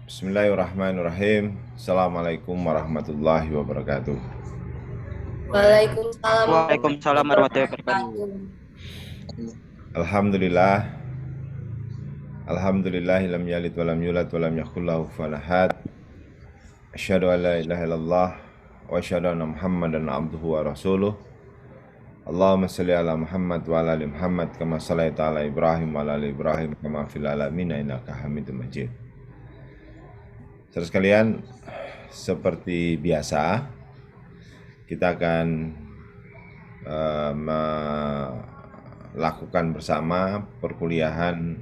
Bismillahirrahmanirrahim. Assalamualaikum warahmatullahi wabarakatuh. Waalaikumsalam Waalaikumsalam warahmatullahi warahmatullahi wabarakatuh. wabarakatuh. Alhamdulillah. Alhamdulillahi lam yalid walam yulad walam yakul lahu kufuwan ahad. Asyhadu an la ilaha illallah wa asyhadu anna Muhammadan abduhu wa rasuluh. Allahumma shalli ala Muhammad wa ala ali Muhammad kama shallaita ala Ibrahim wa ala ali Ibrahim kama fil alamin innaka Hamidum Majid. Saudara sekalian, seperti biasa kita akan melakukan bersama perkuliahan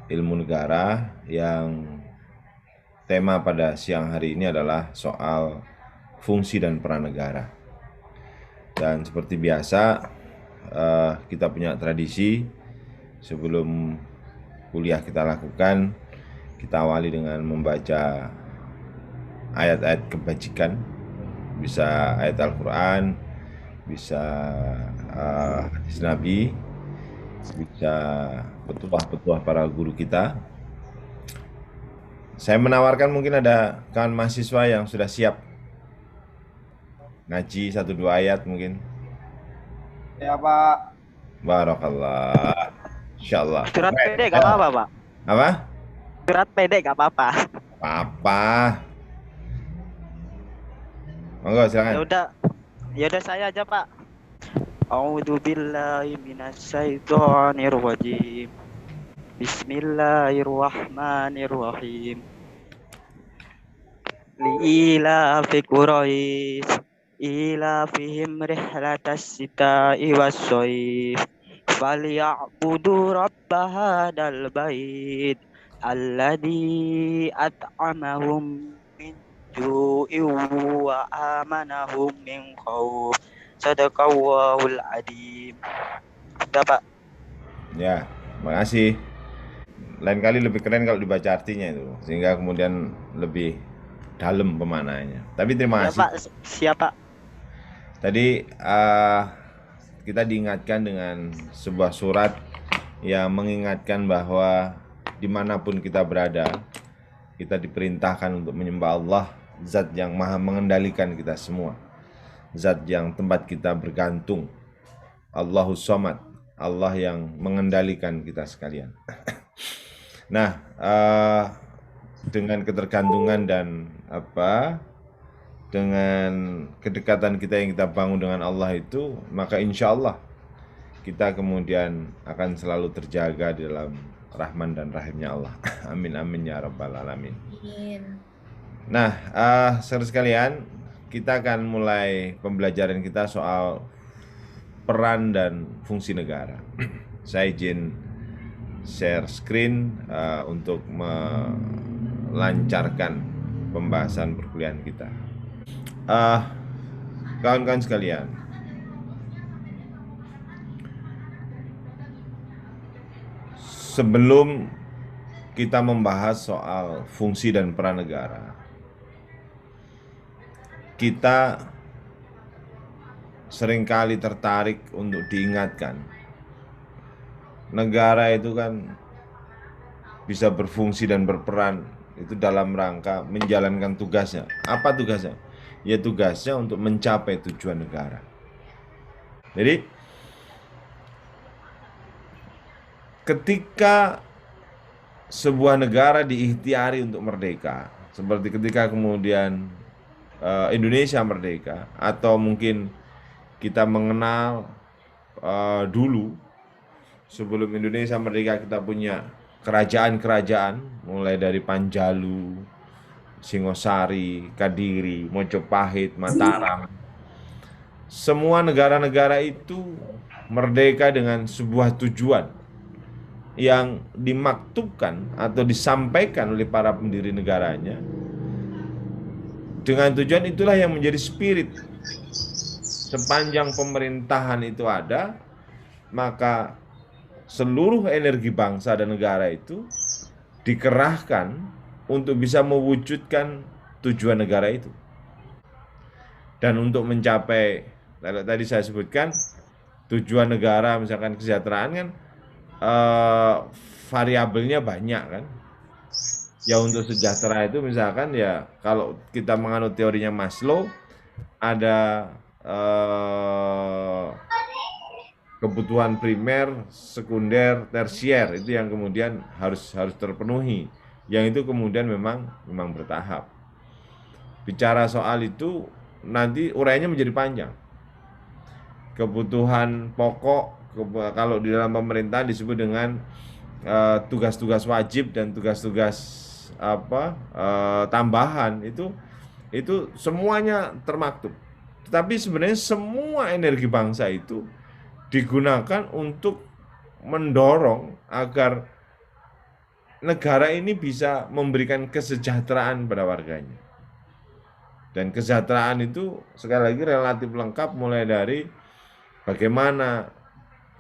ilmu negara yang tema pada siang hari ini adalah soal fungsi dan peran negara. Dan seperti biasa kita punya tradisi sebelum kuliah kita lakukan, kita awali dengan membaca ayat-ayat kebajikan, bisa ayat Al-Quran, bisa hadis Nabi, bisa petuah-petuah para guru kita. Saya menawarkan mungkin ada kawan mahasiswa yang sudah siap ngaji 1-2 ayat mungkin. Ya Pak. Barakallah. Insyaallah. Surat pendek gak apa-apa Pak. Apa? Surat pendek gak apa-apa. Apa? Monggo silakan. Ya udah saya aja Pak. A'udzu billahi minasyaitonir rajim. Bismillahirrahmanirrahim. Liila fi Quraisy ila fihim rihlatas sita'i was-shayf falyabudu rabb hadzal bait alladzi at'amahum min ju'in wa amanahum min khauf. Sadaqallahul adzim. Udah Pak. Ya, makasih. Lain kali lebih keren kalau dibaca artinya itu, sehingga kemudian lebih dalam pemaknaannya. Tapi terima Ya kasih. Pak, siapa? Tadi kita diingatkan dengan sebuah surat yang mengingatkan bahwa dimanapun kita berada, kita diperintahkan untuk menyembah Allah, Zat yang maha mengendalikan kita semua, Zat yang tempat kita bergantung, Allahus Somad, Allah yang mengendalikan kita sekalian. Nah, dengan ketergantungan dan dengan kedekatan kita yang kita bangun dengan Allah itu, maka insya Allah kita kemudian akan selalu terjaga di dalam rahman dan rahimnya Allah. Amin amin ya rabbal alamin. Nah, saudara sekalian, kita akan mulai pembelajaran kita soal peran dan fungsi negara. Saya izin share screen untuk melancarkan pembahasan perkuliahan kita. Kawan-kawan sekalian, sebelum kita membahas soal fungsi dan peran negara, kita seringkali tertarik untuk diingatkan, negara itu kan bisa berfungsi dan berperan itu dalam rangka menjalankan tugasnya. Apa tugasnya? Ya tugasnya untuk mencapai tujuan negara. Jadi ketika sebuah negara diikhtiari untuk merdeka, seperti ketika kemudian Indonesia merdeka, atau mungkin kita mengenal dulu sebelum Indonesia merdeka kita punya kerajaan-kerajaan mulai dari Panjalu, Singosari, Kadiri, Mojopahit, Mataram. Semua negara-negara itu merdeka dengan sebuah tujuan yang dimaktubkan atau disampaikan oleh para pendiri negaranya. Dengan tujuan itulah yang menjadi spirit. Sepanjang pemerintahan itu ada, maka seluruh energi bangsa dan negara itu dikerahkan untuk bisa mewujudkan tujuan negara itu. Dan untuk mencapai, tadi saya sebutkan, tujuan negara misalkan kesejahteraan kan variabelnya banyak kan. Ya untuk sejahtera itu misalkan ya kalau kita menganut teorinya Maslow ada kebutuhan primer, sekunder, tersier itu yang kemudian harus terpenuhi. Yang itu kemudian memang bertahap. Bicara soal itu nanti uraiannya menjadi panjang. Kebutuhan pokok kalau di dalam pemerintahan disebut dengan tugas-tugas wajib dan tugas-tugas tambahan itu semuanya termaktub. Tetapi sebenarnya semua energi bangsa itu digunakan untuk mendorong agar negara ini bisa memberikan kesejahteraan pada warganya. Dan kesejahteraan itu sekali lagi relatif lengkap mulai dari bagaimana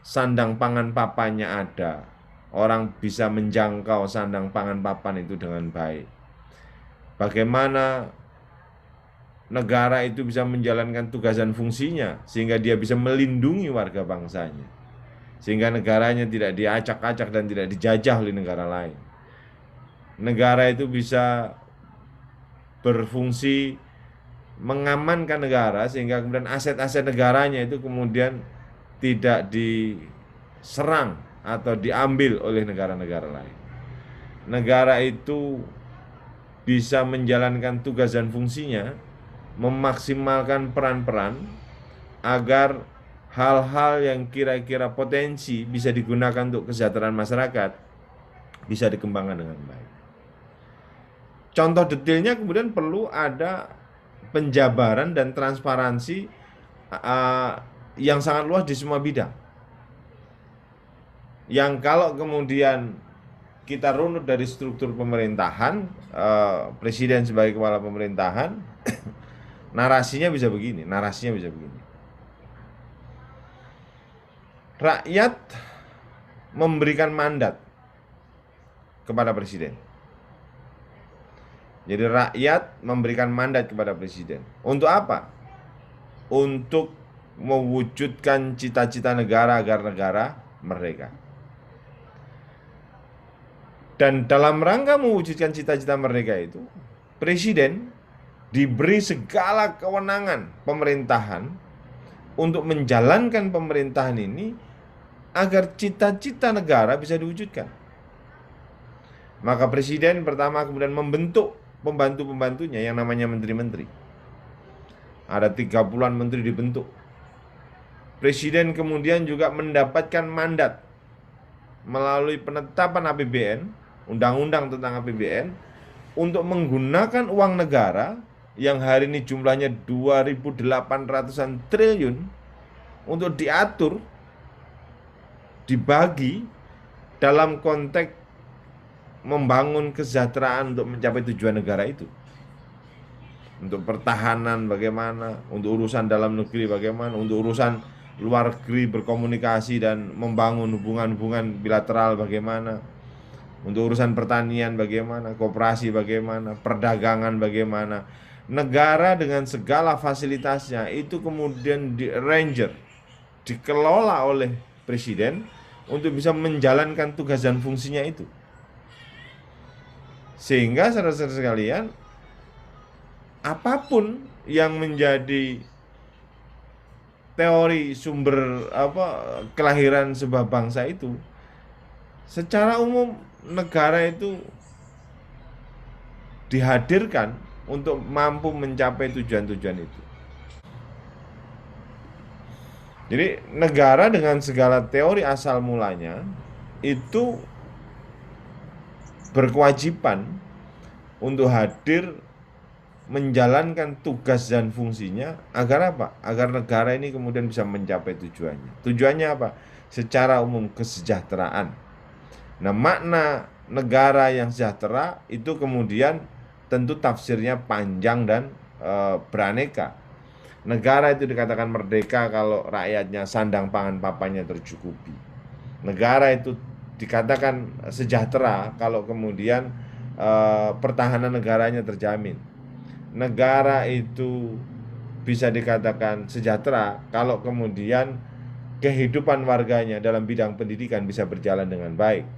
sandang pangan papannya ada, orang bisa menjangkau sandang pangan papan itu dengan baik. Bagaimana negara itu bisa menjalankan tugas dan fungsinya sehingga dia bisa melindungi warga bangsanya. Sehingga negaranya tidak diacak-acak dan tidak dijajah oleh negara lain. Negara itu bisa berfungsi mengamankan negara sehingga kemudian aset-aset negaranya itu kemudian tidak diserang atau diambil oleh negara-negara lain. Negara itu bisa menjalankan tugas dan fungsinya, memaksimalkan peran-peran agar hal-hal yang kira-kira potensi bisa digunakan untuk kesejahteraan masyarakat bisa dikembangkan dengan baik. Contoh detailnya kemudian perlu ada penjabaran dan transparansi yang sangat luas di semua bidang. Yang kalau kemudian kita runut dari struktur pemerintahan, presiden sebagai kepala pemerintahan, narasinya bisa begini. Rakyat memberikan mandat kepada presiden. Jadi rakyat memberikan mandat kepada presiden. Untuk apa? Untuk mewujudkan cita-cita negara agar negara merdeka. Dan dalam rangka mewujudkan cita-cita merdeka itu, presiden diberi segala kewenangan pemerintahan untuk menjalankan pemerintahan ini agar cita-cita negara bisa diwujudkan. Maka presiden pertama kemudian membentuk pembantu-pembantunya yang namanya menteri-menteri. Ada 30-an menteri dibentuk. Presiden kemudian juga mendapatkan mandat melalui penetapan APBN, undang-undang tentang APBN, untuk menggunakan uang negara yang hari ini jumlahnya 2.800-an triliun untuk diatur, dibagi dalam konteks membangun kesejahteraan untuk mencapai tujuan negara itu. Untuk pertahanan bagaimana, untuk urusan dalam negeri bagaimana, untuk urusan luar negeri berkomunikasi dan membangun hubungan-hubungan bilateral bagaimana, untuk urusan pertanian bagaimana, koperasi bagaimana, perdagangan bagaimana. Negara dengan segala fasilitasnya itu kemudian dikelola oleh presiden untuk bisa menjalankan tugas dan fungsinya itu. Sehingga saudara-saudara sekalian, apapun yang menjadi teori sumber kelahiran sebuah bangsa itu, secara umum negara itu dihadirkan untuk mampu mencapai tujuan-tujuan itu. Jadi negara dengan segala teori asal mulanya itu berkewajiban untuk hadir menjalankan tugas dan fungsinya agar apa? Agar negara ini kemudian bisa mencapai tujuannya. Tujuannya apa? Secara umum kesejahteraan. Nah, makna negara yang sejahtera itu kemudian tentu tafsirnya panjang dan beraneka. Negara itu dikatakan merdeka kalau rakyatnya sandang pangan papannya tercukupi. Negara itu dikatakan sejahtera kalau kemudian pertahanan negaranya terjamin. Negara itu bisa dikatakan sejahtera kalau kemudian kehidupan warganya dalam bidang pendidikan bisa berjalan dengan baik.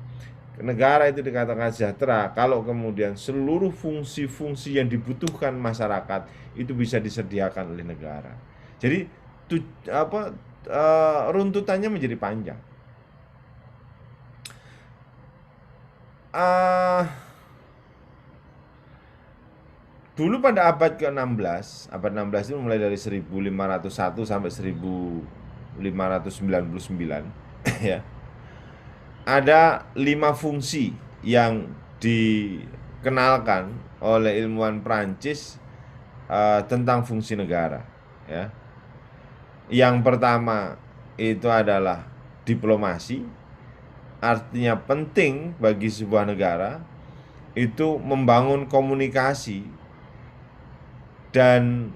negara itu dikatakan sejahtera kalau kemudian seluruh fungsi-fungsi yang dibutuhkan masyarakat itu bisa disediakan oleh negara. Jadi runtutannya menjadi panjang. Dulu pada abad ke-16, abad 16 itu mulai dari 1501 sampai 1599 ya. Ada 5 fungsi yang dikenalkan oleh ilmuwan Prancis tentang fungsi negara ya. Yang pertama itu adalah diplomasi. Artinya penting bagi sebuah negara itu membangun komunikasi dan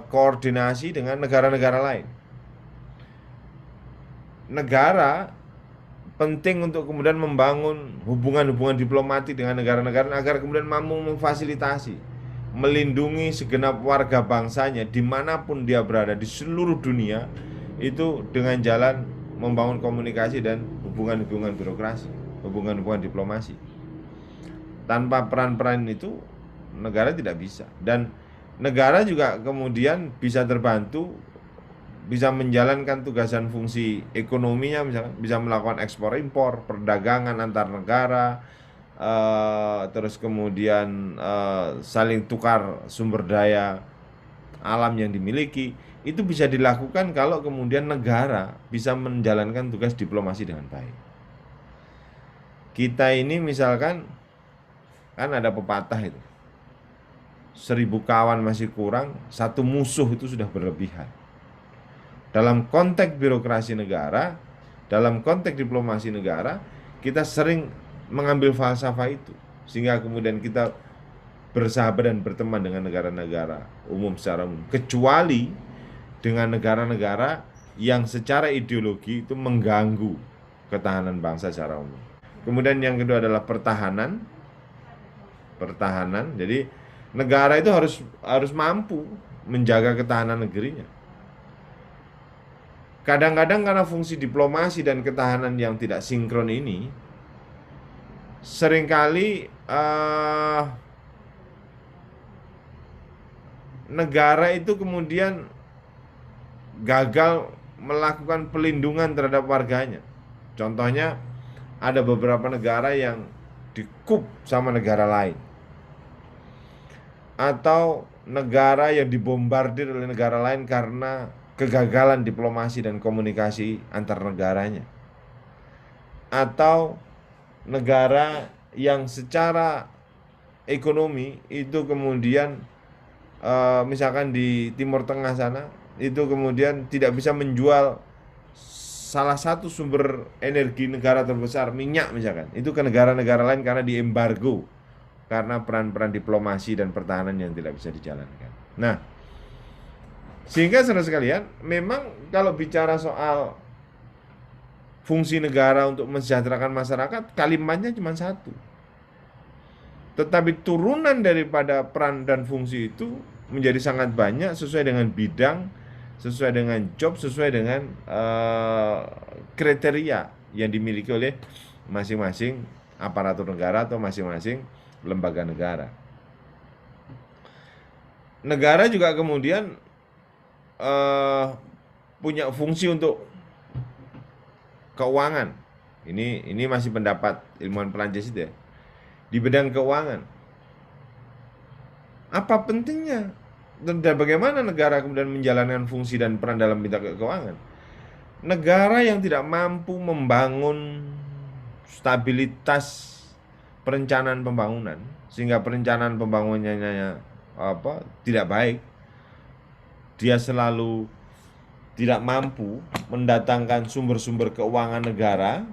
koordinasi dengan negara-negara lain. Negara penting untuk kemudian membangun hubungan-hubungan diplomatik dengan negara-negara agar kemudian mampu memfasilitasi, melindungi segenap warga bangsanya dimanapun dia berada di seluruh dunia itu dengan jalan membangun komunikasi dan hubungan-hubungan birokrasi, hubungan-hubungan diplomasi. Tanpa peran-peran itu negara tidak bisa. Dan negara juga kemudian bisa terbantu, bisa menjalankan tugasan fungsi ekonominya, misalkan bisa melakukan ekspor impor, perdagangan antar negara, terus kemudian saling tukar sumber daya alam yang dimiliki. Itu bisa dilakukan kalau kemudian negara bisa menjalankan tugas diplomasi dengan baik. Kita ini misalkan kan ada pepatah itu, 1000 kawan masih kurang, 1 musuh itu sudah berlebihan. Dalam konteks birokrasi negara, dalam konteks diplomasi negara, kita sering mengambil falsafah itu, sehingga kemudian kita bersahabat dan berteman dengan negara-negara umum secara umum, kecuali dengan negara-negara yang secara ideologi itu mengganggu ketahanan bangsa secara umum. Kemudian yang kedua adalah pertahanan. Jadi negara itu harus mampu menjaga ketahanan negerinya. Kadang-kadang karena fungsi diplomasi dan ketahanan yang tidak sinkron ini, seringkali negara itu kemudian gagal melakukan pelindungan terhadap warganya. Contohnya ada beberapa negara yang dikup sama negara lain, atau negara yang dibombardir oleh negara lain karena kegagalan diplomasi dan komunikasi antar negaranya, atau negara yang secara ekonomi itu kemudian misalkan di Timur Tengah sana itu kemudian tidak bisa menjual salah satu sumber energi negara terbesar, minyak misalkan, itu ke negara-negara lain karena diembargo, karena peran-peran diplomasi dan pertahanan yang tidak bisa dijalankan. Nah, sehingga saudara sekalian, memang kalau bicara soal fungsi negara untuk mensejahterakan masyarakat, kalimatnya cuma satu. Tetapi turunan daripada peran dan fungsi itu menjadi sangat banyak sesuai dengan bidang, sesuai dengan job, sesuai dengan kriteria yang dimiliki oleh masing-masing aparatur negara atau masing-masing lembaga negara. Negara juga kemudian punya fungsi untuk keuangan. Ini masih pendapat ilmuwan Perancis itu ya. Di bidang keuangan, apa pentingnya dan bagaimana negara kemudian menjalankan fungsi dan peran dalam bidang keuangan? Negara yang tidak mampu membangun stabilitas perencanaan pembangunan, sehingga perencanaan pembangunannya tidak baik, dia selalu tidak mampu mendatangkan sumber-sumber keuangan negara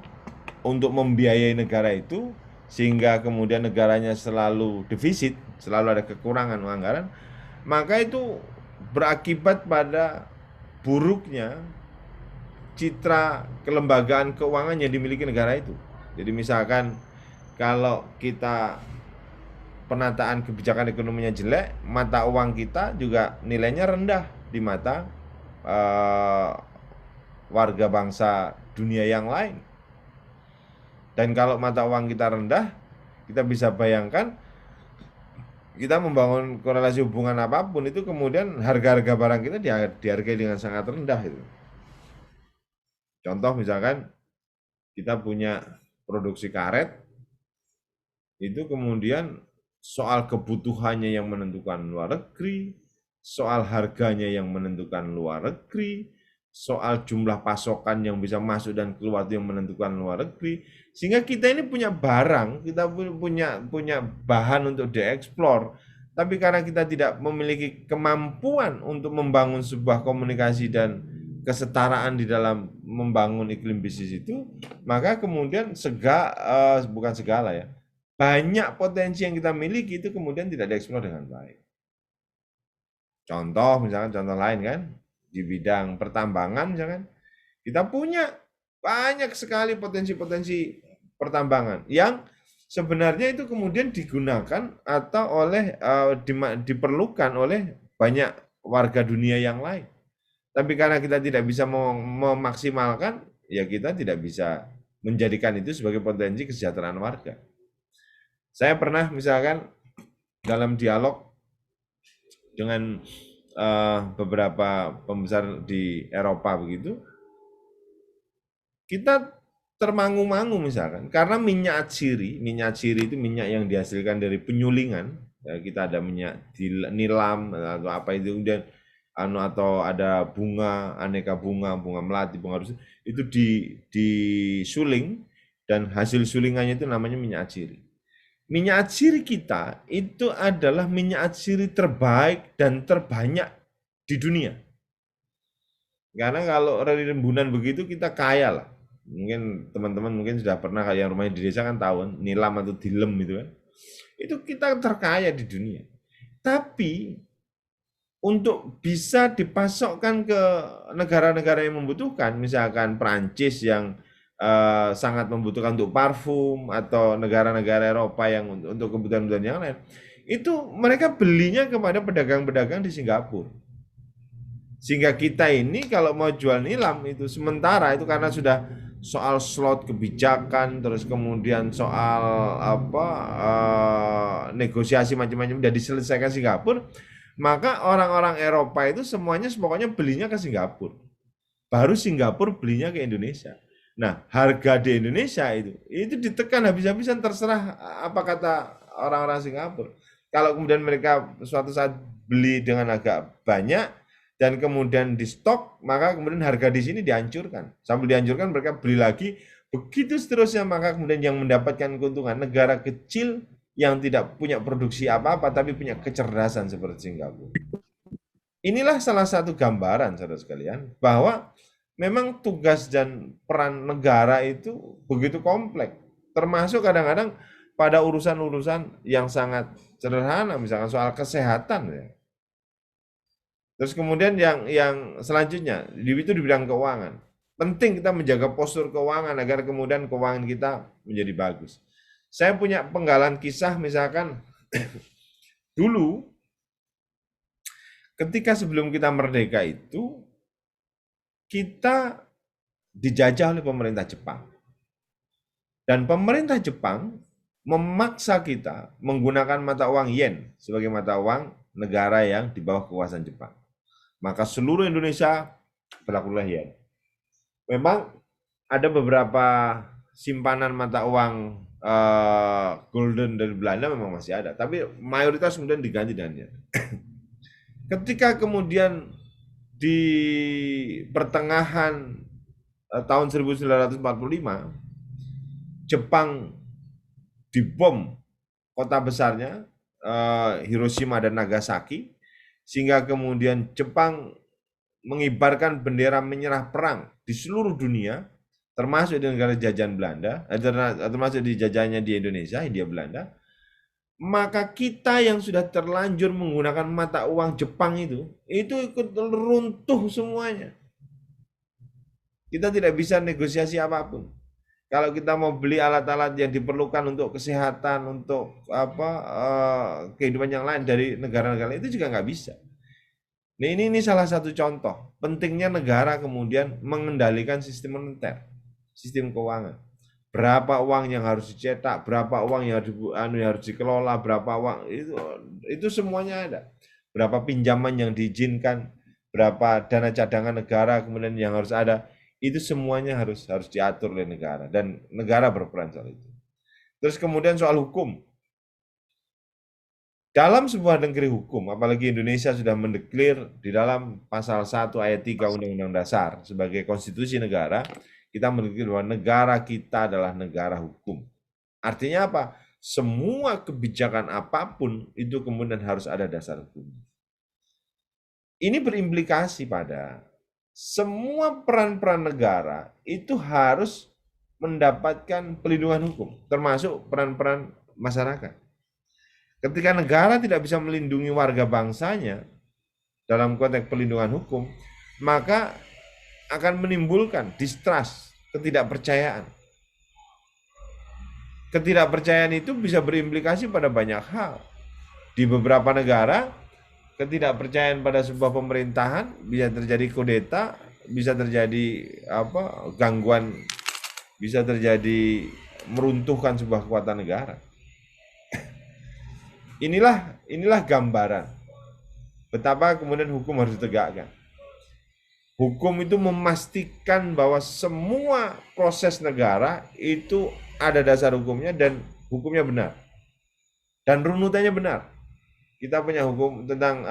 untuk membiayai negara itu, sehingga kemudian negaranya selalu defisit, selalu ada kekurangan anggaran, maka itu berakibat pada buruknya citra kelembagaan keuangan yang dimiliki negara itu. Jadi misalkan kalau kita penataan kebijakan ekonominya jelek, mata uang kita juga nilainya rendah di mata warga bangsa dunia yang lain. Dan kalau mata uang kita rendah, kita bisa bayangkan kita membangun korelasi hubungan apapun itu kemudian harga-harga barang kita dihargai dengan sangat rendah itu. Contoh misalkan kita punya produksi karet, itu kemudian soal kebutuhannya yang menentukan luar negeri, soal harganya yang menentukan luar negeri, soal jumlah pasokan yang bisa masuk dan keluar yang menentukan luar negeri, sehingga kita ini punya barang, kita punya bahan untuk dieksplor, tapi karena kita tidak memiliki kemampuan untuk membangun sebuah komunikasi dan kesetaraan di dalam membangun iklim bisnis itu, maka kemudian bukan segala ya, banyak potensi yang kita miliki itu kemudian tidak dieksplor dengan baik. Contoh misalkan contoh lain kan, di bidang pertambangan misalkan, kita punya banyak sekali potensi-potensi pertambangan yang sebenarnya itu kemudian digunakan atau diperlukan oleh banyak warga dunia yang lain. Tapi karena kita tidak bisa memaksimalkan, ya kita tidak bisa menjadikan itu sebagai potensi kesejahteraan warga. Saya pernah misalkan dalam dialog dengan beberapa pembesar di Eropa begitu, kita termangu-mangu misalkan karena minyak atsiri itu minyak yang dihasilkan dari penyulingan, ya, kita ada minyak nilam atau apa itu, kemudian atau ada bunga, aneka bunga melati, bunga rusuk, itu disuling dan hasil sulingannya itu namanya minyak atsiri. Minyak atsiri kita itu adalah minyak atsiri terbaik dan terbanyak di dunia. Karena kalau rimbunan begitu kita kaya lah. Mungkin teman-teman mungkin sudah pernah yang rumahnya di desa kan tahu nilam atau dilem itu kan. Itu kita terkaya di dunia. Tapi untuk bisa dipasokkan ke negara-negara yang membutuhkan, misalkan Prancis yang sangat membutuhkan untuk parfum, atau negara-negara Eropa yang untuk kebutuhan-kebutuhan yang lain, itu mereka belinya kepada pedagang-pedagang di Singapura. Sehingga kita ini kalau mau jual nilam itu sementara itu karena sudah soal slot kebijakan, terus kemudian soal negosiasi macam-macam sudah diselesaikan Singapura, maka orang-orang Eropa itu semuanya pokoknya belinya ke Singapura. Baru Singapura belinya ke Indonesia. Nah, harga di Indonesia itu ditekan habis-habisan, terserah apa kata orang-orang Singapura. Kalau kemudian mereka suatu saat beli dengan agak banyak dan kemudian di stok, maka kemudian harga di sini dihancurkan. Sambil dihancurkan mereka beli lagi, begitu seterusnya, maka kemudian yang mendapatkan keuntungan negara kecil yang tidak punya produksi apa-apa tapi punya kecerdasan seperti Singapura. Inilah salah satu gambaran saudara sekalian bahwa memang tugas dan peran negara itu begitu kompleks, termasuk kadang-kadang pada urusan-urusan yang sangat sederhana, misalkan soal kesehatan ya. Terus kemudian yang selanjutnya itu di bidang keuangan. Penting kita menjaga postur keuangan agar kemudian keuangan kita menjadi bagus. Saya punya penggalan kisah misalkan dulu ketika sebelum kita merdeka itu kita dijajah oleh pemerintah Jepang. Dan pemerintah Jepang memaksa kita menggunakan mata uang yen sebagai mata uang negara yang di bawah kekuasaan Jepang. Maka seluruh Indonesia berlakulah yen. Memang ada beberapa simpanan mata uang golden dari Belanda memang masih ada, tapi mayoritas kemudian diganti dengan yen. Ketika kemudian di pertengahan tahun 1945 Jepang dibom kota besarnya Hiroshima dan Nagasaki, sehingga kemudian Jepang mengibarkan bendera menyerah perang di seluruh dunia, termasuk di negara jajahan Belanda, termasuk di jajahannya di Indonesia, Hindia Belanda. Maka kita yang sudah terlanjur menggunakan mata uang Jepang itu ikut runtuh semuanya. Kita tidak bisa negosiasi apapun. Kalau kita mau beli alat-alat yang diperlukan untuk kesehatan, untuk kehidupan yang lain dari negara-negara itu juga nggak bisa. Nah, ini salah satu contoh pentingnya negara kemudian mengendalikan sistem moneter, sistem keuangan. berapa uang yang harus dicetak, berapa uang yang harus dikelola, berapa uang itu semuanya ada. Berapa pinjaman yang diizinkan, berapa dana cadangan negara kemudian yang harus ada, itu semuanya harus diatur oleh negara dan negara berperan soal itu. Terus kemudian soal hukum. Dalam sebuah negeri hukum, apalagi Indonesia sudah mendeklir di dalam pasal 1 ayat 3 Undang-Undang Dasar sebagai konstitusi negara, kita mendeklir bahwa negara kita adalah negara hukum. Artinya apa? Semua kebijakan apapun itu kemudian harus ada dasar hukum. Ini berimplikasi pada semua peran-peran negara itu harus mendapatkan pelindungan hukum, termasuk peran-peran masyarakat. Ketika negara tidak bisa melindungi warga bangsanya dalam konteks pelindungan hukum, maka akan menimbulkan distrust, ketidakpercayaan. Ketidakpercayaan itu bisa berimplikasi pada banyak hal. Di beberapa negara, ketidakpercayaan pada sebuah pemerintahan bisa terjadi kudeta, bisa terjadi gangguan, bisa terjadi meruntuhkan sebuah kekuatan negara. Inilah gambaran betapa kemudian hukum harus ditegakkan. Hukum itu memastikan bahwa semua proses negara itu ada dasar hukumnya dan hukumnya benar. Dan runutannya benar. Kita punya hukum tentang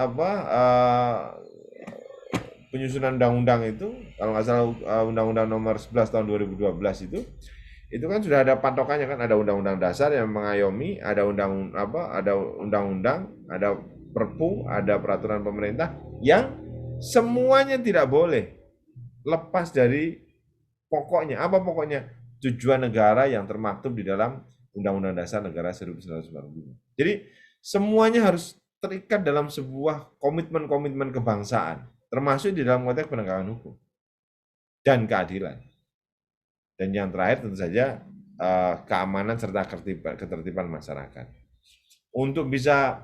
penyusunan undang-undang itu, kalau nggak salah Undang-Undang nomor 11 tahun 2012 itu kan sudah ada patokannya kan, ada undang-undang dasar yang mengayomi, ada undang-undang, ada perpu, ada peraturan pemerintah yang semuanya tidak boleh lepas dari pokoknya. Apa pokoknya? Tujuan negara yang termaktub di dalam Undang-Undang Dasar Negara 1945. Jadi semuanya harus terikat dalam sebuah komitmen-komitmen kebangsaan, termasuk di dalam konteks penegakan hukum dan keadilan. Dan yang terakhir tentu saja keamanan serta ketertiban masyarakat. Untuk bisa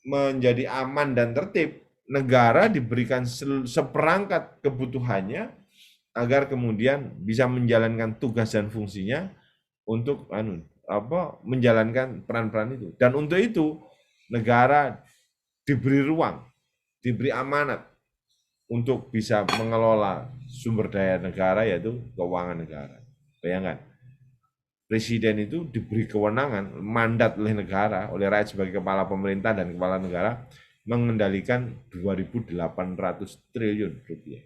menjadi aman dan tertib, negara diberikan seperangkat kebutuhannya agar kemudian bisa menjalankan tugas dan fungsinya untuk menjalankan peran-peran itu. Dan untuk itu negara diberi ruang, diberi amanat untuk bisa mengelola sumber daya negara, yaitu keuangan negara. Bayangkan, presiden itu diberi kewenangan, mandat oleh negara, oleh rakyat sebagai kepala pemerintah dan kepala negara, mengendalikan 2.800 triliun rupiah.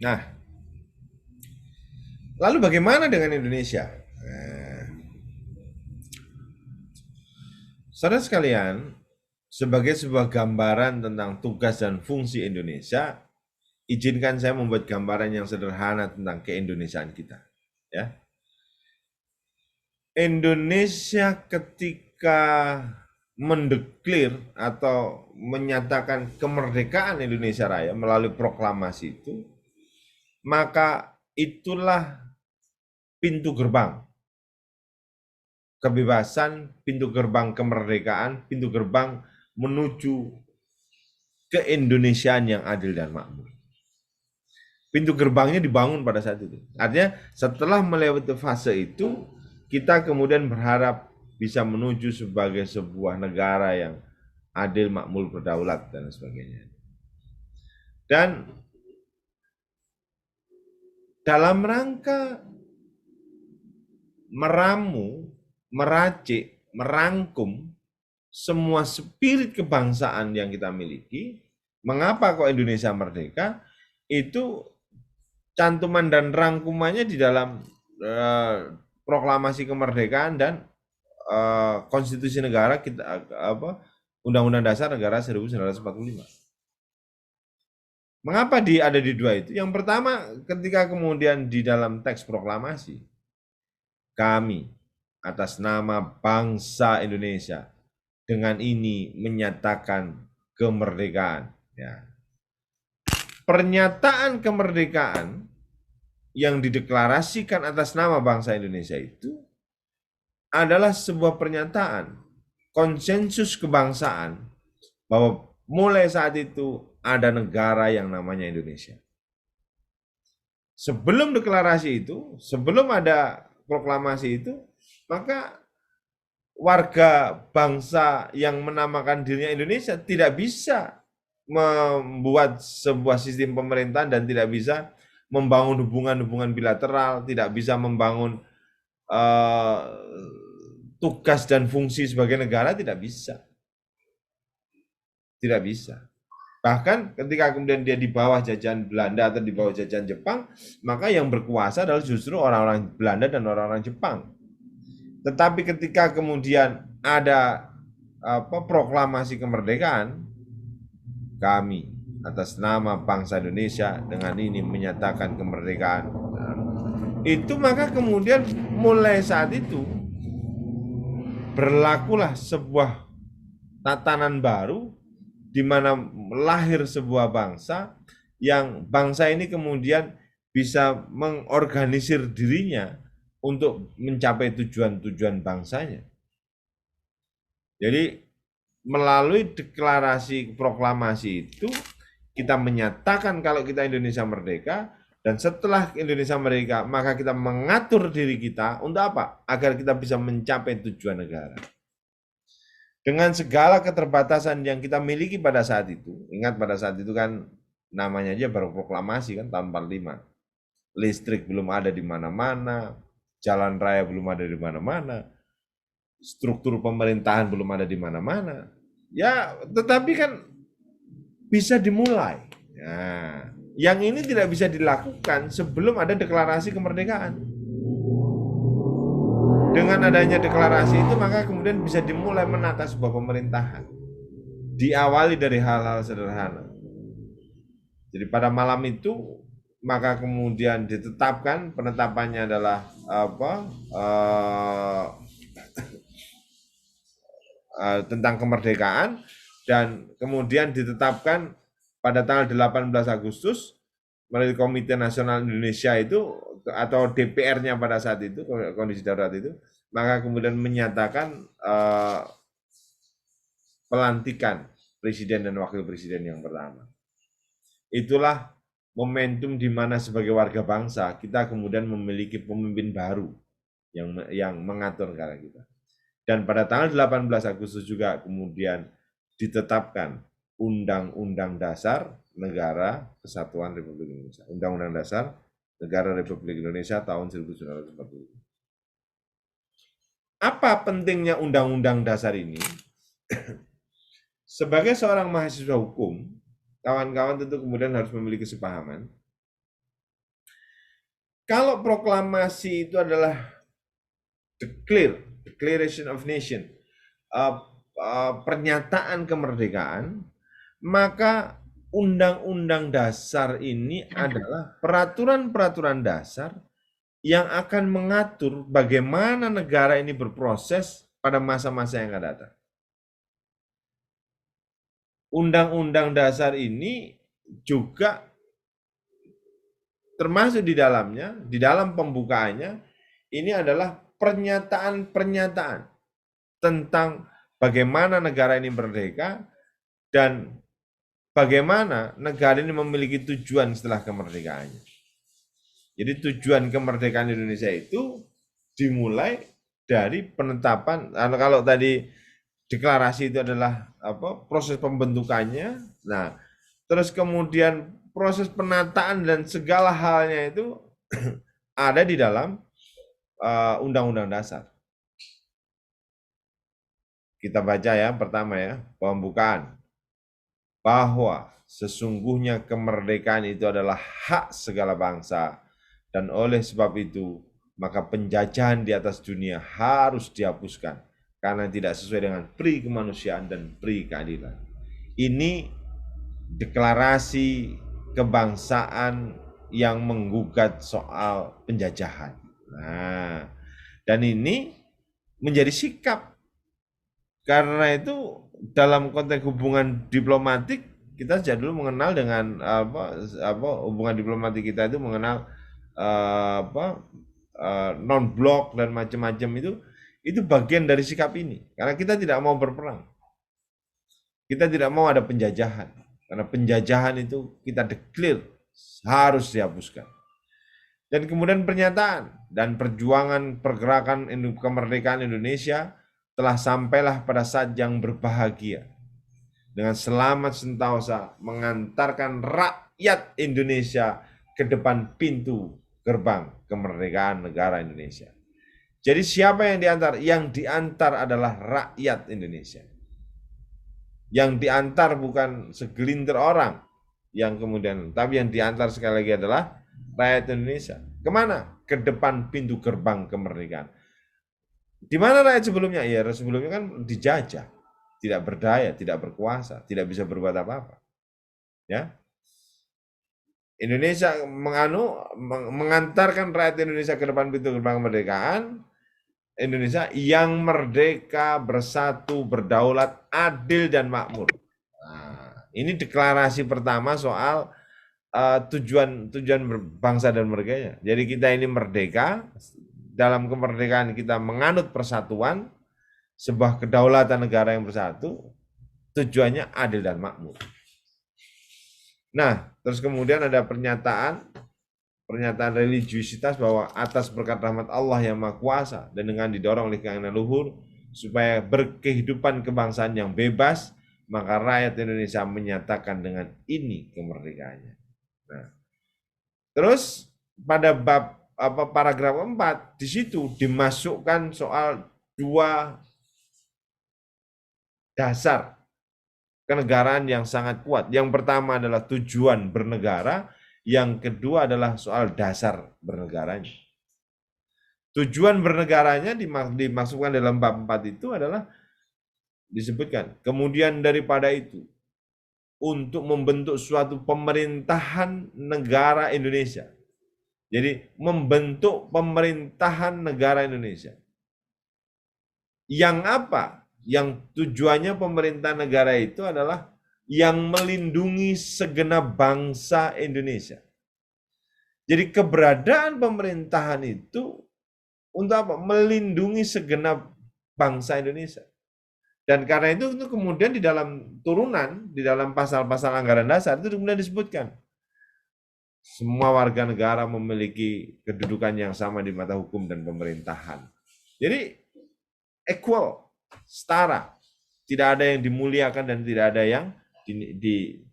Nah, lalu bagaimana dengan Indonesia? Saudara sekalian, sebagai sebuah gambaran tentang tugas dan fungsi Indonesia, izinkan saya membuat gambaran yang sederhana tentang keindonesiaan kita. Ya. Indonesia ketika mendeklir atau menyatakan kemerdekaan Indonesia Raya melalui proklamasi itu, maka itulah pintu gerbang kebebasan, pintu gerbang kemerdekaan, pintu gerbang menuju keindonesiaan yang adil dan makmur. Pintu gerbangnya dibangun pada saat itu. Artinya setelah melewati fase itu, kita kemudian berharap bisa menuju sebagai sebuah negara yang adil, makmur, berdaulat, dan sebagainya. Dan dalam rangka meramu, meracik, merangkum semua spirit kebangsaan yang kita miliki, mengapa kok Indonesia merdeka, itu cantuman dan rangkumannya di dalam proklamasi kemerdekaan dan konstitusi negara kita, Undang-Undang Dasar Negara 1945. Mengapa ada di dua itu? Yang pertama, ketika kemudian di dalam teks proklamasi, kami atas nama bangsa Indonesia dengan ini menyatakan kemerdekaan. Ya. Pernyataan kemerdekaan yang dideklarasikan atas nama bangsa Indonesia itu adalah sebuah pernyataan konsensus kebangsaan bahwa mulai saat itu ada negara yang namanya Indonesia. Sebelum deklarasi itu, sebelum ada proklamasi itu, maka warga bangsa yang menamakan dirinya Indonesia tidak bisa membuat sebuah sistem pemerintahan dan tidak bisa membangun hubungan-hubungan bilateral, tidak bisa membangun tugas dan fungsi sebagai negara, tidak bisa. Tidak bisa. Bahkan ketika kemudian dia di bawah jajahan Belanda atau di bawah jajahan Jepang, maka yang berkuasa adalah justru orang-orang Belanda dan orang-orang Jepang. Tetapi ketika kemudian ada proklamasi kemerdekaan, kami atas nama bangsa Indonesia dengan ini menyatakan kemerdekaan. Itu maka kemudian mulai saat itu berlakulah sebuah tatanan baru di mana lahir sebuah bangsa yang bangsa ini kemudian bisa mengorganisir dirinya untuk mencapai tujuan-tujuan bangsanya. Jadi melalui deklarasi proklamasi itu kita menyatakan kalau kita Indonesia merdeka, dan setelah Indonesia merdeka maka kita mengatur diri kita untuk apa? Agar kita bisa mencapai tujuan negara. Dengan segala keterbatasan yang kita miliki pada saat itu, ingat pada saat itu kan namanya aja baru proklamasi kan tahun 45. Listrik belum ada di mana-mana, jalan raya belum ada di mana-mana, struktur pemerintahan belum ada di mana-mana. Ya, tetapi kan bisa dimulai. Nah, yang ini tidak bisa dilakukan sebelum ada deklarasi kemerdekaan. Dengan adanya deklarasi itu maka kemudian bisa dimulai menata sebuah pemerintahan. Diawali dari hal-hal sederhana. Jadi pada malam itu maka kemudian ditetapkan, penetapannya adalah tentang kemerdekaan, dan kemudian ditetapkan pada tanggal 18 Agustus melalui Komite Nasional Indonesia itu atau DPR-nya pada saat itu, kondisi darurat itu, maka kemudian menyatakan pelantikan presiden dan wakil presiden yang pertama. Itulah momentum di mana sebagai warga bangsa kita kemudian memiliki pemimpin baru yang mengatur negara kita. Dan pada tanggal 18 Agustus juga kemudian ditetapkan Undang-Undang Dasar Negara Kesatuan Republik Indonesia. Undang-Undang Dasar Negara Republik Indonesia tahun 1945. Apa pentingnya Undang-Undang Dasar ini? Sebagai seorang mahasiswa hukum, kawan-kawan tentu kemudian harus memiliki kesepahaman. Kalau proklamasi itu adalah Declaration of Nation, pernyataan kemerdekaan, maka Undang-Undang Dasar ini adalah peraturan-peraturan dasar yang akan mengatur bagaimana negara ini berproses pada masa-masa yang akan datang. Undang-Undang Dasar ini juga termasuk di dalamnya, di dalam pembukaannya, ini adalah pernyataan-pernyataan tentang bagaimana negara ini merdeka dan bagaimana negara ini memiliki tujuan setelah kemerdekaannya. Jadi tujuan kemerdekaan Indonesia itu dimulai dari penetapan, kalau tadi deklarasi itu adalah proses pembentukannya, nah terus kemudian proses penataan dan segala halnya itu ada di dalam Undang-Undang Dasar. Kita baca ya, pertama ya, pembukaan. Bahwa sesungguhnya kemerdekaan itu adalah hak segala bangsa, dan oleh sebab itu maka penjajahan di atas dunia harus dihapuskan karena tidak sesuai dengan pri kemanusiaan dan pri keadilan. Ini deklarasi kebangsaan yang menggugat soal penjajahan. Nah, dan ini menjadi sikap. Karena itu dalam konteks hubungan diplomatik kita sejak dulu mengenal dengan hubungan diplomatik kita itu mengenal non-blok dan macam-macam Itu bagian dari sikap ini. Karena kita tidak mau berperang. Kita tidak mau ada penjajahan. Karena penjajahan itu kita declare harus dihapuskan. Dan kemudian pernyataan dan perjuangan pergerakan kemerdekaan Indonesia telah sampailah pada saat yang berbahagia. Dengan selamat sentosa mengantarkan rakyat Indonesia ke depan pintu gerbang kemerdekaan negara Indonesia. Jadi siapa yang diantar? Yang diantar adalah rakyat Indonesia. Yang diantar bukan segelintir orang yang kemudian, tapi yang diantar sekali lagi adalah rakyat Indonesia. Kemana? Ke depan pintu gerbang kemerdekaan. Di mana rakyat sebelumnya? Ya, sebelumnya kan dijajah, tidak berdaya, tidak berkuasa, tidak bisa berbuat apa-apa. Ya, Indonesia mengantarkan rakyat Indonesia ke depan pintu gerbang kemerdekaan. Indonesia yang merdeka, bersatu, berdaulat, adil dan makmur. Nah, ini deklarasi pertama soal tujuan bangsa dan merdekanya. Jadi kita ini merdeka, dalam kemerdekaan kita menganut persatuan, sebuah kedaulatan negara yang bersatu, tujuannya adil dan makmur. Nah, terus kemudian ada pernyataan religiusitas bahwa atas berkat rahmat Allah yang Maha Kuasa dan dengan didorong oleh keinginan luhur supaya berkehidupan kebangsaan yang bebas, maka rakyat Indonesia menyatakan dengan ini kemerdekaannya. Nah, terus pada paragraf 4 di situ dimasukkan soal dua dasar kenegaraan yang sangat kuat. Yang pertama adalah tujuan bernegara, yang kedua adalah soal dasar bernegaranya. Tujuan bernegaranya dimasukkan dalam bab 4 itu adalah disebutkan, kemudian daripada itu, untuk membentuk suatu pemerintahan negara Indonesia. Jadi membentuk pemerintahan negara Indonesia. Yang apa? Yang tujuannya pemerintah negara itu adalah yang melindungi segenap bangsa Indonesia. Jadi keberadaan pemerintahan itu untuk apa? Melindungi segenap bangsa Indonesia. Dan karena itu kemudian di dalam turunan, di dalam pasal-pasal anggaran dasar itu kemudian disebutkan semua warga negara memiliki kedudukan yang sama di mata hukum dan pemerintahan. Jadi equal, setara. Tidak ada yang dimuliakan dan tidak ada yang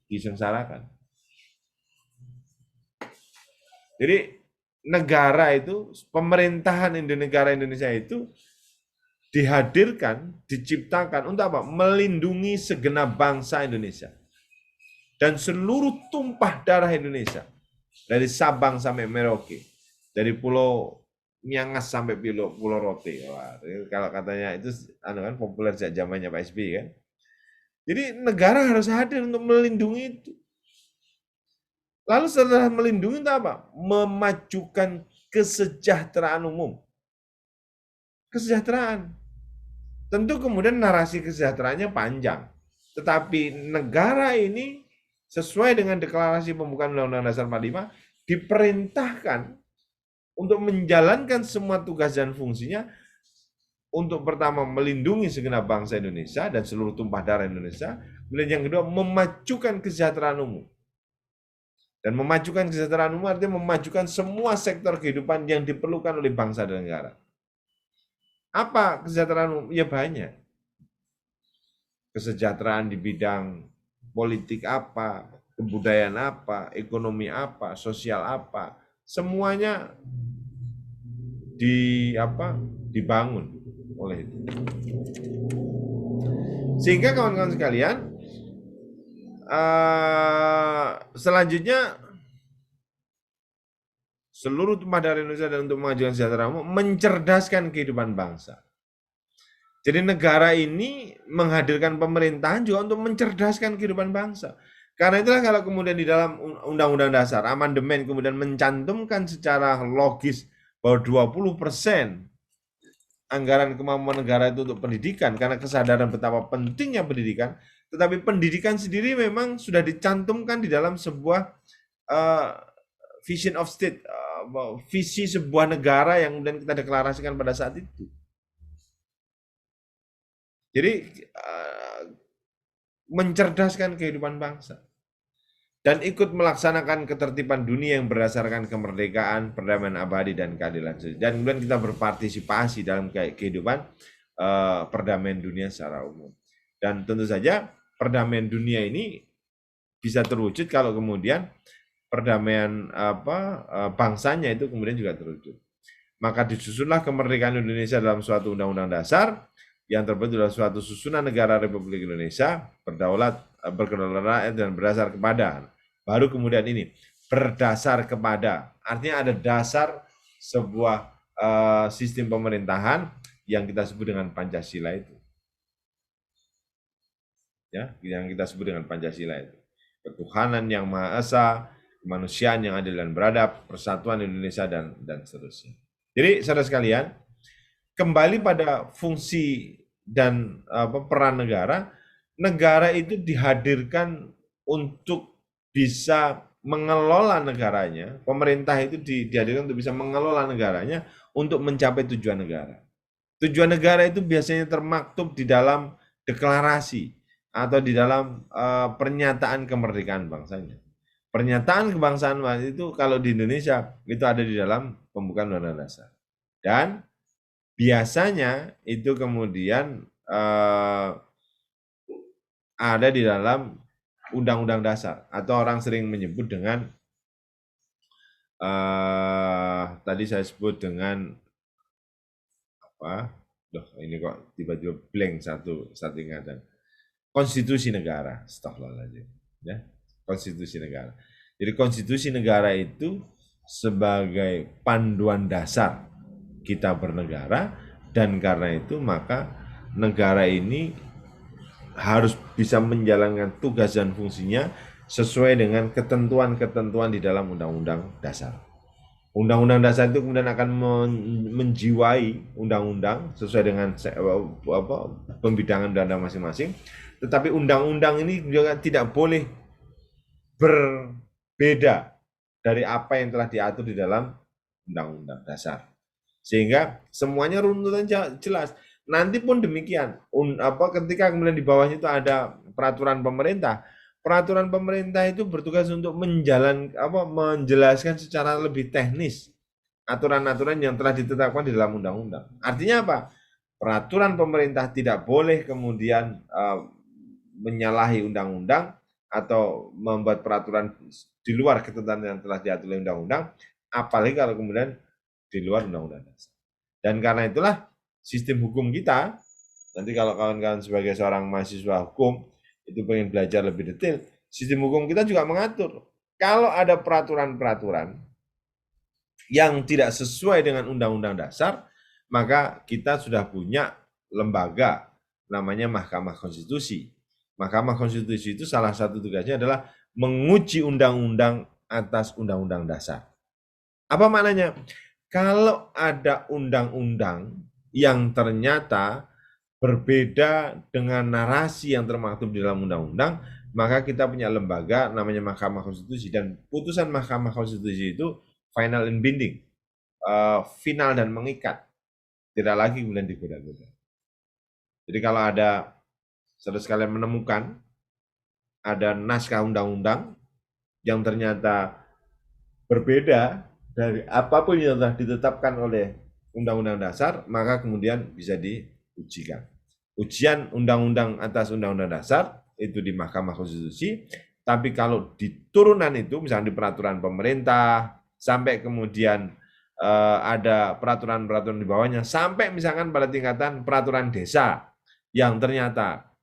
disengsarakan. Jadi negara itu, pemerintahan negara Indonesia itu dihadirkan, diciptakan untuk apa? Melindungi segenap bangsa Indonesia. Dan seluruh tumpah darah Indonesia. Dari Sabang sampai Merauke. Dari Pulau Miangas sampai Pulau Rote. Wah, kalau katanya itu kan populer sejak zamannya Pak SBY kan. Jadi negara harus hadir untuk melindungi itu. Lalu setelah melindungi itu apa? Memajukan kesejahteraan umum. Kesejahteraan. Tentu kemudian narasi kesejahteraannya panjang. Tetapi negara ini sesuai dengan deklarasi pembukaan Undang-Undang Dasar 45 diperintahkan untuk menjalankan semua tugas dan fungsinya untuk pertama melindungi segenap bangsa Indonesia dan seluruh tumpah darah Indonesia, kemudian yang kedua memajukan kesejahteraan umum. Dan memajukan kesejahteraan umum artinya memajukan semua sektor kehidupan yang diperlukan oleh bangsa dan negara. Apa kesejahteraan umum? Ya banyak. Kesejahteraan di bidang politik apa, kebudayaan apa, ekonomi apa, sosial apa, semuanya dibangun oleh itu. Sehingga kawan-kawan sekalian, selanjutnya seluruh tumpah darah Indonesia dan untuk memajukan kesejahteraan umum mencerdaskan kehidupan bangsa. Jadi negara ini menghadirkan pemerintahan juga untuk mencerdaskan kehidupan bangsa. Karena itulah kalau kemudian di dalam Undang-Undang Dasar, amandemen kemudian mencantumkan secara logis bahwa 20% anggaran kemampuan negara itu untuk pendidikan, karena kesadaran betapa pentingnya pendidikan, tetapi pendidikan sendiri memang sudah dicantumkan di dalam sebuah vision of state, visi sebuah negara yang kemudian kita deklarasikan pada saat itu. Jadi mencerdaskan kehidupan bangsa dan ikut melaksanakan ketertiban dunia yang berdasarkan kemerdekaan, perdamaian abadi, dan keadilan sosial. Dan kemudian kita berpartisipasi dalam kehidupan perdamaian dunia secara umum. Dan tentu saja perdamaian dunia ini bisa terwujud kalau kemudian perdamaian bangsanya itu kemudian juga terwujud. Maka disusunlah kemerdekaan Indonesia dalam suatu undang-undang dasar yang terbentuk dalam suatu susunan negara Republik Indonesia berdaulat, berkedaulatan dan berdasar kepada. Baru kemudian ini berdasar kepada, artinya ada dasar sebuah sistem pemerintahan yang kita sebut dengan Pancasila itu. Ya, yang kita sebut dengan Pancasila itu. Ketuhanan yang Maha Esa, kemanusiaan yang adil dan beradab, persatuan Indonesia dan seterusnya. Jadi saudara sekalian, kembali pada fungsi dan peran negara, negara itu dihadirkan untuk bisa mengelola negaranya, pemerintah itu dihadirkan untuk bisa mengelola negaranya untuk mencapai tujuan negara. Tujuan negara itu biasanya termaktub di dalam deklarasi atau di dalam pernyataan kemerdekaan bangsanya. Pernyataan kebangsaan itu kalau di Indonesia itu ada di dalam pembukaan Undang-Undang Dasar. Dan biasanya itu kemudian ada di dalam Undang-Undang Dasar atau orang sering menyebut dengan tadi saya sebut dengan apa? Loh, ini kok tiba-tiba blank satu ingatan. Konstitusi negara, astagfirullahaladzim. Ya, konstitusi negara. Jadi konstitusi negara itu sebagai panduan dasar kita bernegara, dan karena itu maka negara ini harus bisa menjalankan tugas dan fungsinya sesuai dengan ketentuan-ketentuan di dalam Undang-Undang Dasar. Undang-Undang Dasar itu kemudian akan menjiwai undang-undang sesuai dengan pembidangan undang-undang masing-masing. Tetapi undang-undang ini juga tidak boleh berbeda dari apa yang telah diatur di dalam Undang-Undang Dasar. Sehingga semuanya runtutan jelas. Nanti pun demikian. Ketika kemudian di bawahnya itu ada peraturan pemerintah. Peraturan pemerintah itu bertugas untuk menjelaskan secara lebih teknis aturan-aturan yang telah ditetapkan di dalam undang-undang. Artinya apa? Peraturan pemerintah tidak boleh kemudian menyalahi undang-undang atau membuat peraturan di luar ketentuan yang telah diatur oleh undang-undang, apalagi kalau kemudian di luar undang-undang dasar. Dan karena itulah sistem hukum kita, nanti kalau kawan-kawan sebagai seorang mahasiswa hukum itu pengen belajar lebih detail, sistem hukum kita juga mengatur kalau ada peraturan-peraturan yang tidak sesuai dengan undang-undang dasar, maka kita sudah punya lembaga namanya Mahkamah Konstitusi. Mahkamah Konstitusi itu salah satu tugasnya adalah menguji undang-undang atas undang-undang dasar. Apa maknanya? Kalau ada undang-undang yang ternyata berbeda dengan narasi yang termaktub di dalam undang-undang, maka kita punya lembaga namanya Mahkamah Konstitusi, dan putusan Mahkamah Konstitusi itu final and binding, final dan mengikat, tidak lagi kemudian digoda-goda. Jadi kalau ada saudara sekalian menemukan ada naskah undang-undang yang ternyata berbeda dari apapun yang telah ditetapkan oleh Undang-Undang Dasar, maka kemudian bisa diujikan. Ujian undang-undang atas Undang-Undang Dasar itu di Mahkamah Konstitusi, tapi kalau di turunan itu, misalnya di peraturan pemerintah, sampai kemudian ada peraturan-peraturan di bawahnya, sampai misalkan pada tingkatan peraturan desa yang ternyata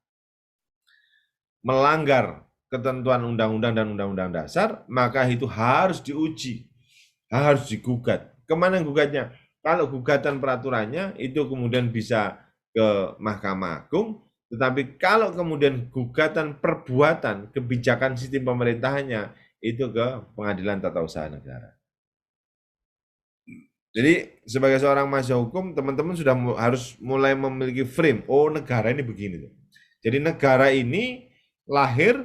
melanggar ketentuan undang-undang dan undang-undang dasar, maka itu harus diuji, harus digugat. Kemana gugatnya? Kalau gugatan peraturannya itu kemudian bisa ke Mahkamah Agung, tetapi kalau kemudian gugatan perbuatan kebijakan sistem pemerintahannya itu ke Pengadilan Tata Usaha Negara. Jadi sebagai seorang mahasiswa hukum, teman-teman sudah harus mulai memiliki frame, oh negara ini begini. Jadi negara ini lahir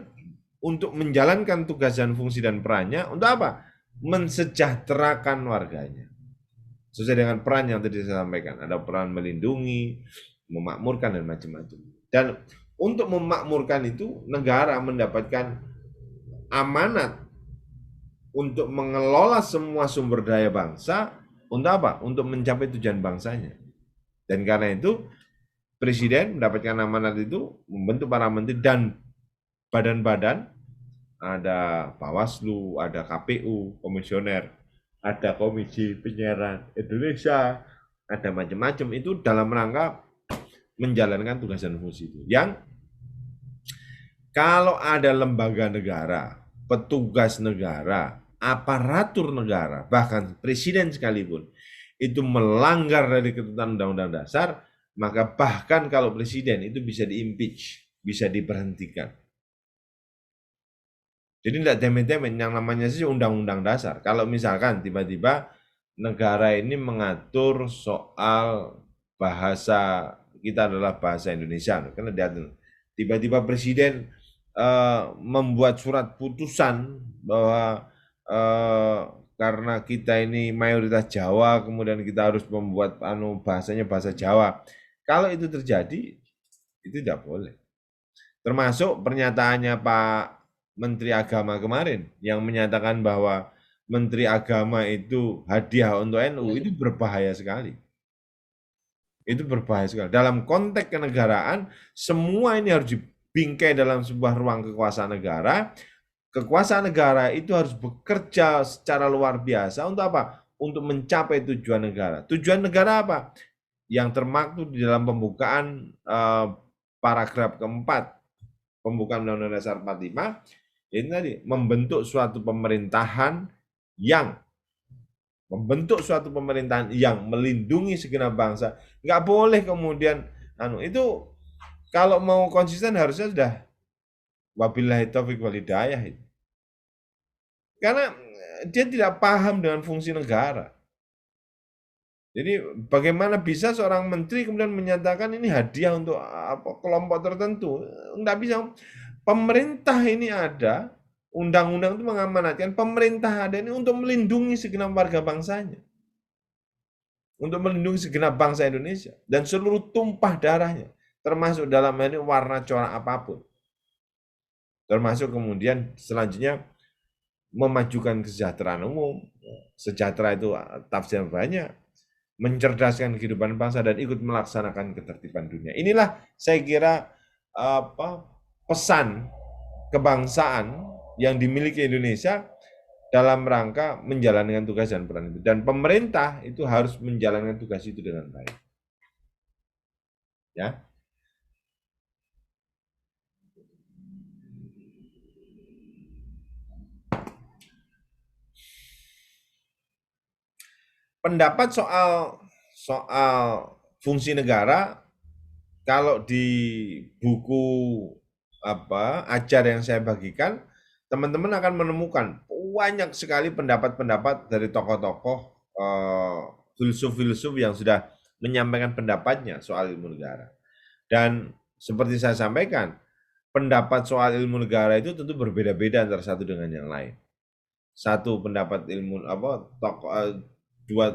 untuk menjalankan tugas dan fungsi dan perannya untuk apa? Mensejahterakan warganya. Sesuai dengan peran yang tadi saya sampaikan, ada peran melindungi, memakmurkan dan macam-macam. Dan untuk memakmurkan itu, negara mendapatkan amanat untuk mengelola semua sumber daya bangsa. Untuk apa? Untuk mencapai tujuan bangsanya. Dan karena itu, Presiden mendapatkan amanat itu membentuk para menteri dan badan-badan, ada Bawaslu, ada KPU, komisioner, ada Komisi Penyiaran Indonesia, ada macam-macam, itu dalam rangka menjalankan tugas dan fungsi itu. Yang kalau ada lembaga negara, petugas negara, aparatur negara, bahkan presiden sekalipun, itu melanggar dari ketentuan Undang-Undang Dasar, maka bahkan kalau presiden itu bisa diimpeach, bisa diberhentikan. Jadi tidak demen-demen, yang namanya sih Undang-Undang Dasar. Kalau misalkan tiba-tiba negara ini mengatur soal bahasa, kita adalah bahasa Indonesia, karena diatur. Tiba-tiba presiden membuat surat putusan bahwa karena kita ini mayoritas Jawa, kemudian kita harus membuat bahasanya bahasa Jawa. Kalau itu terjadi, itu tidak boleh. Termasuk pernyataannya Pak Menteri Agama kemarin yang menyatakan bahwa Menteri Agama itu hadiah untuk NU, itu berbahaya sekali. Itu berbahaya sekali. Dalam konteks kenegaraan, semua ini harus dibingkai dalam sebuah ruang kekuasaan negara. Kekuasaan negara itu harus bekerja secara luar biasa untuk apa? Untuk mencapai tujuan negara. Tujuan negara apa? Yang termaktub di dalam pembukaan paragraf keempat pembukaan Undang-Undang Dasar 45, ini tadi membentuk suatu pemerintahan yang melindungi segenap bangsa. Nggak boleh kemudian itu kalau mau konsisten harusnya sudah wabillahi taufiq wal hidayah itu. Karena dia tidak paham dengan fungsi negara. Jadi bagaimana bisa seorang menteri kemudian menyatakan ini hadiah untuk kelompok tertentu? Enggak bisa. Pemerintah ini ada, undang-undang itu mengamanatkan pemerintah ada ini untuk melindungi segenap warga bangsanya. Untuk melindungi segenap bangsa Indonesia dan seluruh tumpah darahnya, termasuk dalam hal ini warna corak apapun. Termasuk kemudian selanjutnya memajukan kesejahteraan umum. Sejahtera itu tafsir banyak. Mencerdaskan kehidupan bangsa dan ikut melaksanakan ketertiban dunia. Inilah saya kira pesan kebangsaan yang dimiliki Indonesia dalam rangka menjalankan tugas dan peran itu. Dan pemerintah itu harus menjalankan tugas itu dengan baik. Ya. Pendapat soal fungsi negara, kalau di buku ajar yang saya bagikan, teman-teman akan menemukan banyak sekali pendapat-pendapat dari tokoh-tokoh filsuf-filsuf yang sudah menyampaikan pendapatnya soal ilmu negara. Dan seperti saya sampaikan, pendapat soal ilmu negara itu tentu berbeda-beda antara satu dengan yang lain. Satu pendapat ilmu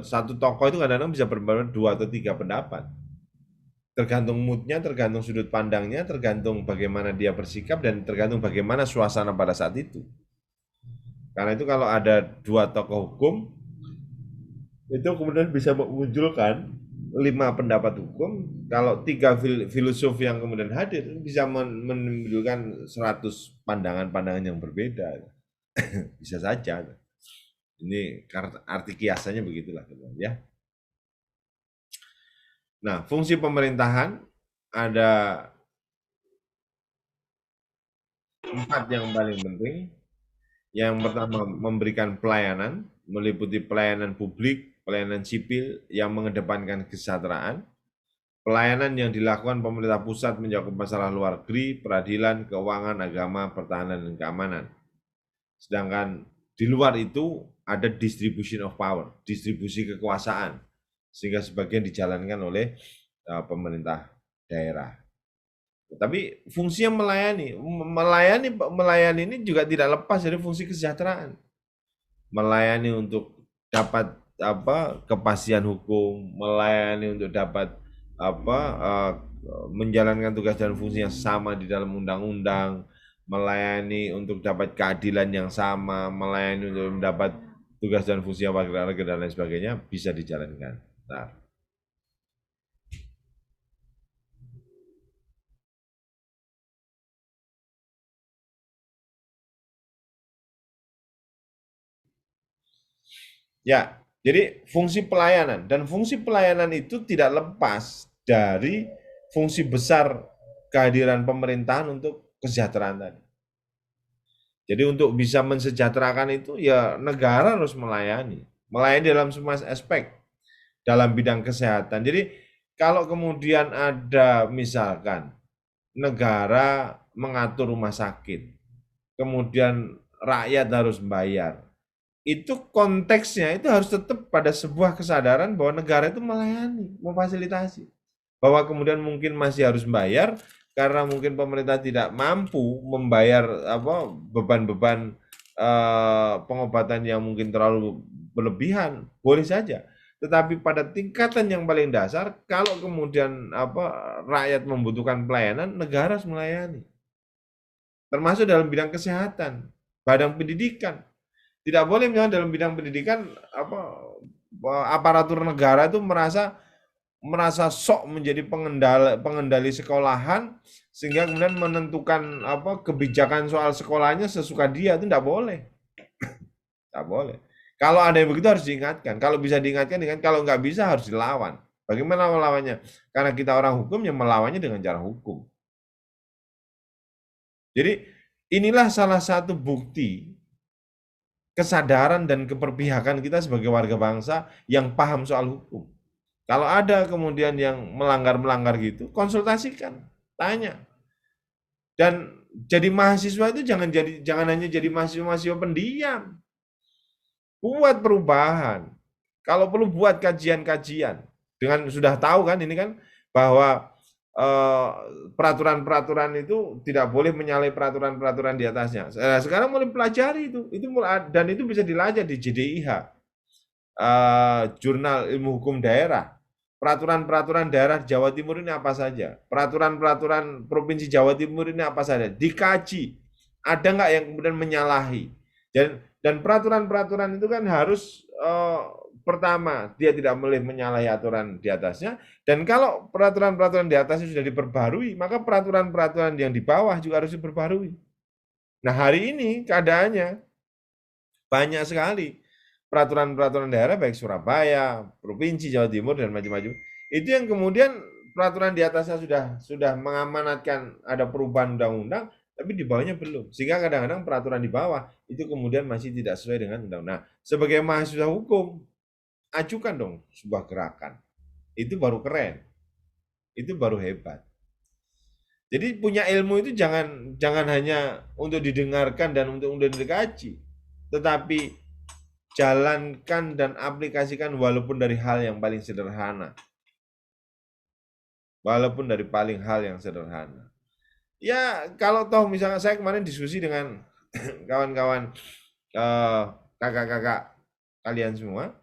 satu tokoh itu kadang-kadang bisa berbeda 2 atau 3 pendapat. Tergantung moodnya, tergantung sudut pandangnya, tergantung bagaimana dia bersikap, dan tergantung bagaimana suasana pada saat itu. Karena itu kalau ada 2 tokoh hukum, itu kemudian bisa memunculkan 5 pendapat hukum. Kalau 3 filosof yang kemudian hadir, bisa menimbulkan 100 pandangan-pandangan yang berbeda. Bisa saja. Ini arti kiasannya begitulah, ya. Nah, fungsi pemerintahan ada 4 yang paling penting. Yang pertama, memberikan pelayanan, meliputi pelayanan publik, pelayanan sipil yang mengedepankan kesejahteraan, pelayanan yang dilakukan pemerintah pusat mencakup masalah luar negeri, peradilan, keuangan, agama, pertahanan, dan keamanan. Sedangkan di luar itu ada distribution of power, distribusi kekuasaan, sehingga sebagian dijalankan oleh pemerintah daerah. Tapi fungsinya melayani ini juga tidak lepas dari fungsi kesejahteraan. Melayani untuk dapat kepastian hukum, melayani untuk dapat menjalankan tugas dan fungsi yang sama di dalam undang-undang, melayani untuk dapat keadilan yang sama, melayani untuk mendapat tugas dan fungsi yang wakil rakyat dan lain sebagainya, bisa dijalankan. Nah. Ya, jadi fungsi pelayanan, dan fungsi pelayanan itu tidak lepas dari fungsi besar kehadiran pemerintahan untuk kesejahteraan tadi. Jadi untuk bisa mensejahterakan itu ya negara harus melayani dalam semua aspek, dalam bidang kesehatan. Jadi kalau kemudian ada misalkan negara mengatur rumah sakit, kemudian rakyat harus membayar, itu konteksnya itu harus tetap pada sebuah kesadaran bahwa negara itu melayani, memfasilitasi. Bahwa kemudian mungkin masih harus membayar karena mungkin pemerintah tidak mampu membayar beban-beban pengobatan yang mungkin terlalu berlebihan, boleh saja. Tetapi pada tingkatan yang paling dasar, kalau kemudian rakyat membutuhkan pelayanan, negara harus melayani. Termasuk dalam bidang kesehatan, bidang pendidikan. Tidak boleh misalnya dalam bidang pendidikan aparatur negara itu merasa sok menjadi pengendali sekolahan sehingga kemudian menentukan kebijakan soal sekolahnya sesuka dia, itu tidak boleh. Tidak boleh. Kalau ada yang begitu harus diingatkan. Kalau bisa diingatkan, kalau nggak bisa harus dilawan. Bagaimana melawannya? Karena kita orang hukum yang melawannya dengan cara hukum. Jadi inilah salah satu bukti kesadaran dan keberpihakan kita sebagai warga bangsa yang paham soal hukum. Kalau ada kemudian yang melanggar-melanggar gitu, konsultasikan, tanya. Dan jadi mahasiswa itu jangan hanya jadi mahasiswa pendiam. Buat perubahan. Kalau perlu buat kajian-kajian. Dengan sudah tahu kan ini kan bahwa peraturan-peraturan itu tidak boleh menyalahi peraturan-peraturan di atasnya. Sekarang mulai pelajari itu dan itu bisa dilacak di JDIH, Jurnal Ilmu Hukum Daerah. Peraturan-peraturan daerah Jawa Timur ini apa saja? Peraturan-peraturan Provinsi Jawa Timur ini apa saja? Dikaji. Ada nggak yang kemudian menyalahi? Dan peraturan-peraturan itu kan harus pertama, dia tidak boleh menyalahi aturan di atasnya, dan kalau peraturan-peraturan di atasnya sudah diperbarui, maka peraturan-peraturan yang di bawah juga harus diperbarui. Nah, hari ini keadaannya banyak sekali peraturan-peraturan daerah, baik Surabaya, Provinsi Jawa Timur, dan macam-macam. Itu yang kemudian peraturan di atasnya sudah mengamanatkan ada perubahan undang-undang, tapi di bawahnya belum. Sehingga kadang-kadang peraturan di bawah itu kemudian masih tidak sesuai dengan undang-undang. Nah, sebagai mahasiswa hukum, ajukan dong sebuah gerakan. Itu baru keren. Itu baru hebat. Jadi punya ilmu itu jangan hanya untuk didengarkan dan untuk dikaji, tetapi jalankan dan aplikasikan walaupun dari hal yang paling sederhana. Walaupun dari paling hal yang sederhana. Ya, kalau toh misalnya saya kemarin diskusi dengan kawan-kawan kakak-kakak kalian semua,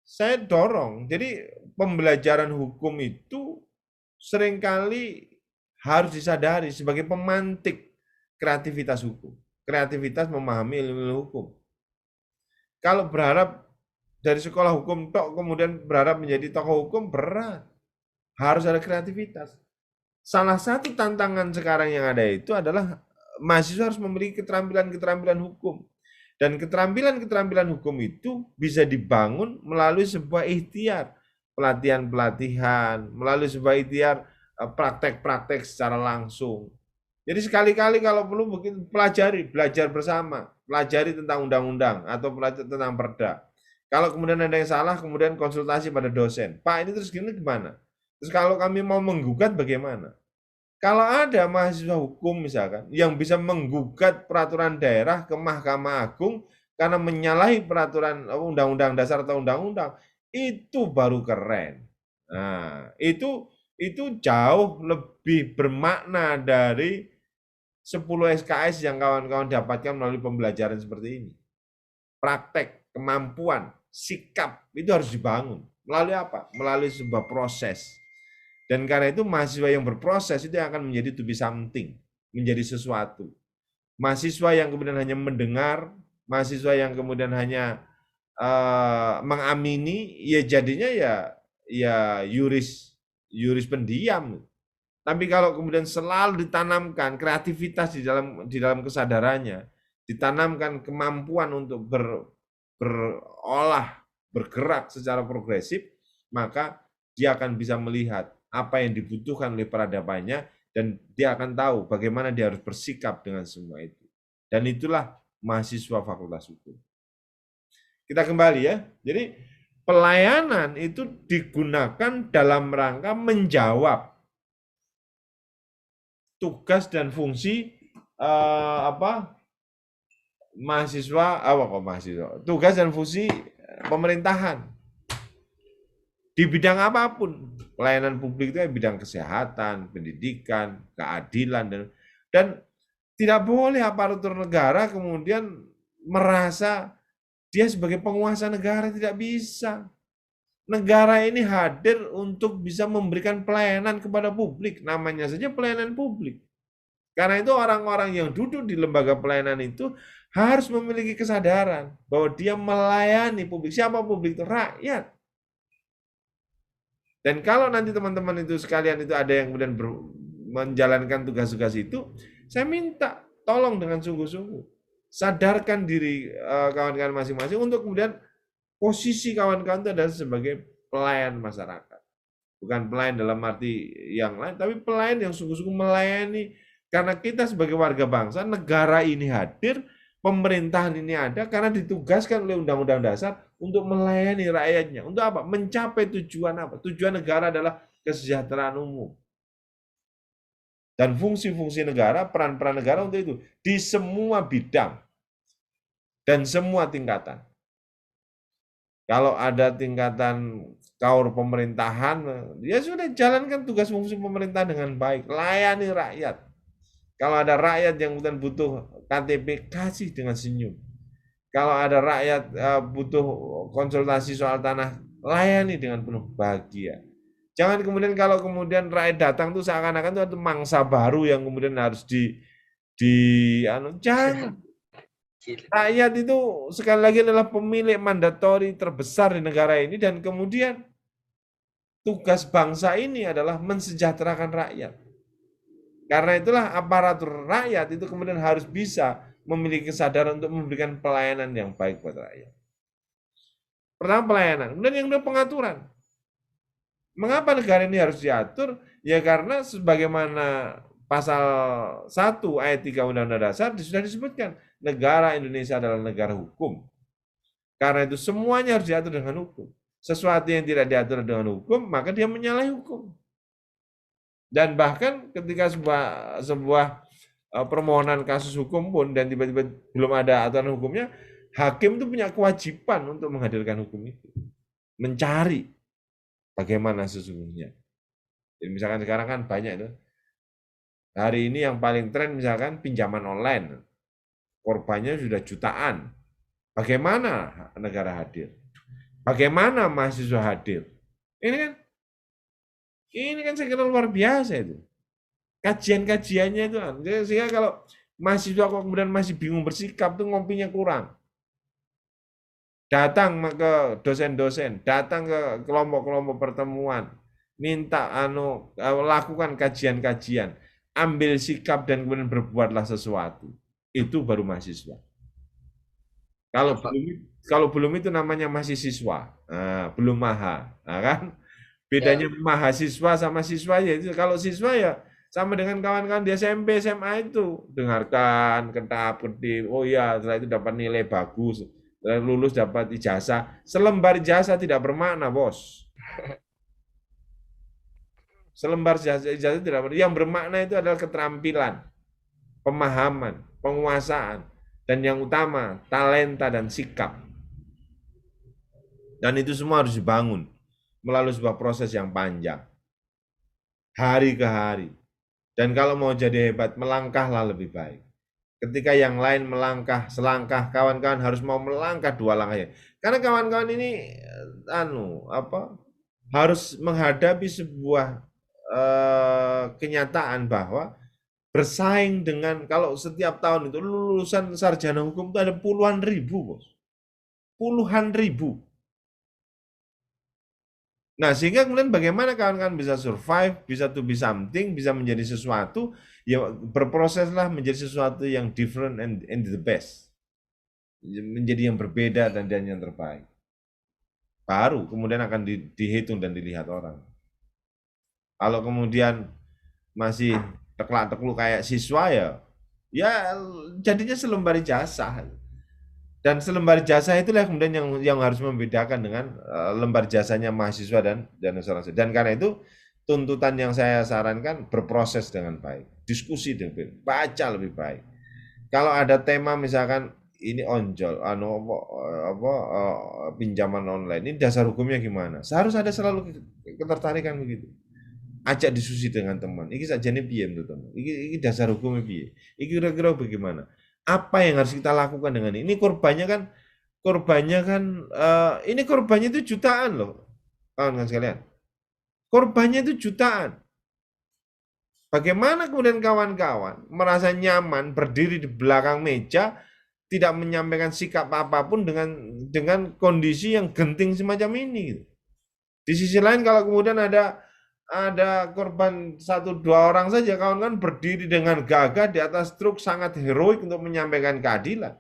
saya dorong. Jadi pembelajaran hukum itu seringkali harus disadari sebagai pemantik kreativitas hukum. Kreativitas memahami ilmu hukum. Kalau berharap dari sekolah hukum tok kemudian berharap menjadi tokoh hukum, berat. Harus ada kreativitas. Salah satu tantangan sekarang yang ada itu adalah mahasiswa harus memiliki keterampilan-keterampilan hukum. Dan keterampilan-keterampilan hukum itu bisa dibangun melalui sebuah ikhtiar, pelatihan-pelatihan, melalui sebuah ikhtiar praktek-praktek secara langsung. Jadi sekali-kali kalau perlu mungkin belajar bersama, pelajari tentang undang-undang atau belajar tentang perda. Kalau kemudian ada yang salah, kemudian konsultasi pada dosen. Pak, ini terus gini gimana? Terus kalau kami mau menggugat bagaimana? Kalau ada mahasiswa hukum misalkan yang bisa menggugat peraturan daerah ke Mahkamah Agung karena menyalahi peraturan undang-undang dasar atau undang-undang, itu baru keren. Nah, itu jauh lebih bermakna dari 10 SKS yang kawan-kawan dapatkan melalui pembelajaran seperti ini. Praktek, kemampuan, sikap itu harus dibangun. Melalui apa? Melalui sebuah proses. Dan karena itu mahasiswa yang berproses itu akan menjadi to be something, menjadi sesuatu. Mahasiswa yang kemudian hanya mendengar, mahasiswa yang kemudian hanya mengamini, ya jadinya ya yuris pendiam. Tapi kalau kemudian selalu ditanamkan kreativitas di dalam kesadarannya, ditanamkan kemampuan untuk berolah, bergerak secara progresif, maka dia akan bisa melihat apa yang dibutuhkan oleh peradabannya, dan dia akan tahu bagaimana dia harus bersikap dengan semua itu. Dan itulah mahasiswa Fakultas Hukum. Kita kembali ya. Jadi pelayanan itu digunakan dalam rangka menjawab tugas dan fungsi mahasiswa, tugas dan fungsi pemerintahan di bidang apapun. Pelayanan publik itu bidang kesehatan, pendidikan, keadilan, dan tidak boleh aparatur negara kemudian merasa dia sebagai penguasa negara, tidak bisa. Negara ini hadir untuk bisa memberikan pelayanan kepada publik, namanya saja pelayanan publik. Karena itu orang-orang yang duduk di lembaga pelayanan itu harus memiliki kesadaran bahwa dia melayani publik. Siapa publik itu? Rakyat. Dan kalau nanti teman-teman itu sekalian itu ada yang kemudian menjalankan tugas-tugas itu, saya minta tolong dengan sungguh-sungguh sadarkan diri kawan-kawan masing-masing untuk kemudian posisi kawan-kawan itu adalah sebagai pelayan masyarakat. Bukan pelayan dalam arti yang lain, tapi pelayan yang sungguh-sungguh melayani. Karena kita sebagai warga bangsa, negara ini hadir, pemerintahan ini ada karena ditugaskan oleh Undang-Undang Dasar untuk melayani rakyatnya. Untuk apa? Mencapai tujuan apa? Tujuan negara adalah kesejahteraan umum. Dan fungsi-fungsi negara, peran-peran negara untuk itu di semua bidang dan semua tingkatan. Kalau ada tingkatan kaur pemerintahan, ya sudah jalankan tugas fungsi pemerintah dengan baik, layani rakyat. Kalau ada rakyat yang butuh KTP, kasih dengan senyum. Kalau ada rakyat butuh konsultasi soal tanah, layani dengan penuh bahagia. Jangan kemudian kalau kemudian rakyat datang tuh seakan-akan itu ada mangsa baru yang kemudian harus jangan. Rakyat itu sekali lagi adalah pemilik mandatori terbesar di negara ini, dan kemudian tugas bangsa ini adalah mensejahterakan rakyat. Karena itulah aparatur rakyat itu kemudian harus bisa memiliki kesadaran untuk memberikan pelayanan yang baik buat rakyat. Pertama pelayanan, kemudian yang kedua pengaturan. Mengapa negara ini harus diatur? Ya karena sebagaimana pasal 1 ayat 3 Undang-Undang Dasar sudah disebutkan, negara Indonesia adalah negara hukum. Karena itu semuanya harus diatur dengan hukum. Sesuatu yang tidak diatur dengan hukum, maka dia menyalahi hukum. Dan bahkan ketika sebuah permohonan kasus hukum pun dan tiba-tiba belum ada aturan hukumnya, hakim itu punya kewajiban untuk menghadirkan hukum itu, mencari bagaimana sesungguhnya. Jadi misalkan sekarang kan banyak itu, hari ini yang paling tren misalkan pinjaman online, korbannya sudah jutaan. Bagaimana negara hadir? Bagaimana mahasiswa hadir? Ini kan saya kira luar biasa itu. Kajian-kajiannya itu. Sehingga kalau mahasiswa kok kemudian masih bingung bersikap, tuh ngompinya kurang. Datang ke dosen-dosen, datang ke kelompok-kelompok pertemuan, minta lakukan kajian-kajian, ambil sikap dan kemudian berbuatlah sesuatu. Itu baru mahasiswa. Kalau belum itu namanya masih siswa, belum maha, kan? Bedanya mahasiswa sama siswa ya itu, kalau siswa ya sama dengan kawan-kawan di SMP, SMA itu, dengarkan, ketap-ketip, oh ya setelah itu dapat nilai bagus, lulus dapat ijazah. Selembar ijazah tidak bermakna, bos. Selembar ijazah tidak bermakna. Yang bermakna itu adalah keterampilan, pemahaman, penguasaan, dan yang utama talenta dan sikap. Dan itu semua harus dibangun melalui sebuah proses yang panjang, hari ke hari. Dan kalau mau jadi hebat, melangkahlah lebih baik. Ketika yang lain melangkah selangkah, kawan-kawan harus mau melangkah 2 langkah. Karena kawan-kawan ini harus menghadapi sebuah kenyataan bahwa bersaing dengan, kalau setiap tahun itu lulusan sarjana hukum itu ada puluhan ribu, bos. Puluhan ribu. Nah, sehingga kemudian bagaimana kawan-kawan bisa survive, bisa to be something, bisa menjadi sesuatu, ya berproseslah menjadi sesuatu yang different and the best. Menjadi yang berbeda dan yang terbaik. Baru kemudian akan dihitung dan dilihat orang. Kalau kemudian masih teklak-tekluk kayak siswa, ya jadinya selembar ijazah. Dan selembar jasa itulah kemudian yang harus membedakan dengan lembar jasanya mahasiswa dan asuransi. Dan karena itu tuntutan yang saya sarankan berproses dengan baik, diskusi dengan baik, baca lebih baik. Kalau ada tema misalkan ini onjol, pinjaman online, ini dasar hukumnya gimana? Seharus ada selalu ketertarikan begitu. Ajak diskusi dengan teman. Iki saja nih piye menurut teman. Iki dasar hukumnya piye. Iki kira-kira bagaimana? Apa yang harus kita lakukan dengan ini? Ini korbannya kan ini korbannya itu jutaan loh, kawan-kawan sekalian. Korbannya itu jutaan. Bagaimana kemudian kawan-kawan merasa nyaman berdiri di belakang meja, tidak menyampaikan sikap apapun dengan kondisi yang genting semacam ini, gitu. Di sisi lain kalau kemudian ada korban 1-2 orang saja, kawan-kawan berdiri dengan gagah di atas truk sangat heroik untuk menyampaikan keadilan.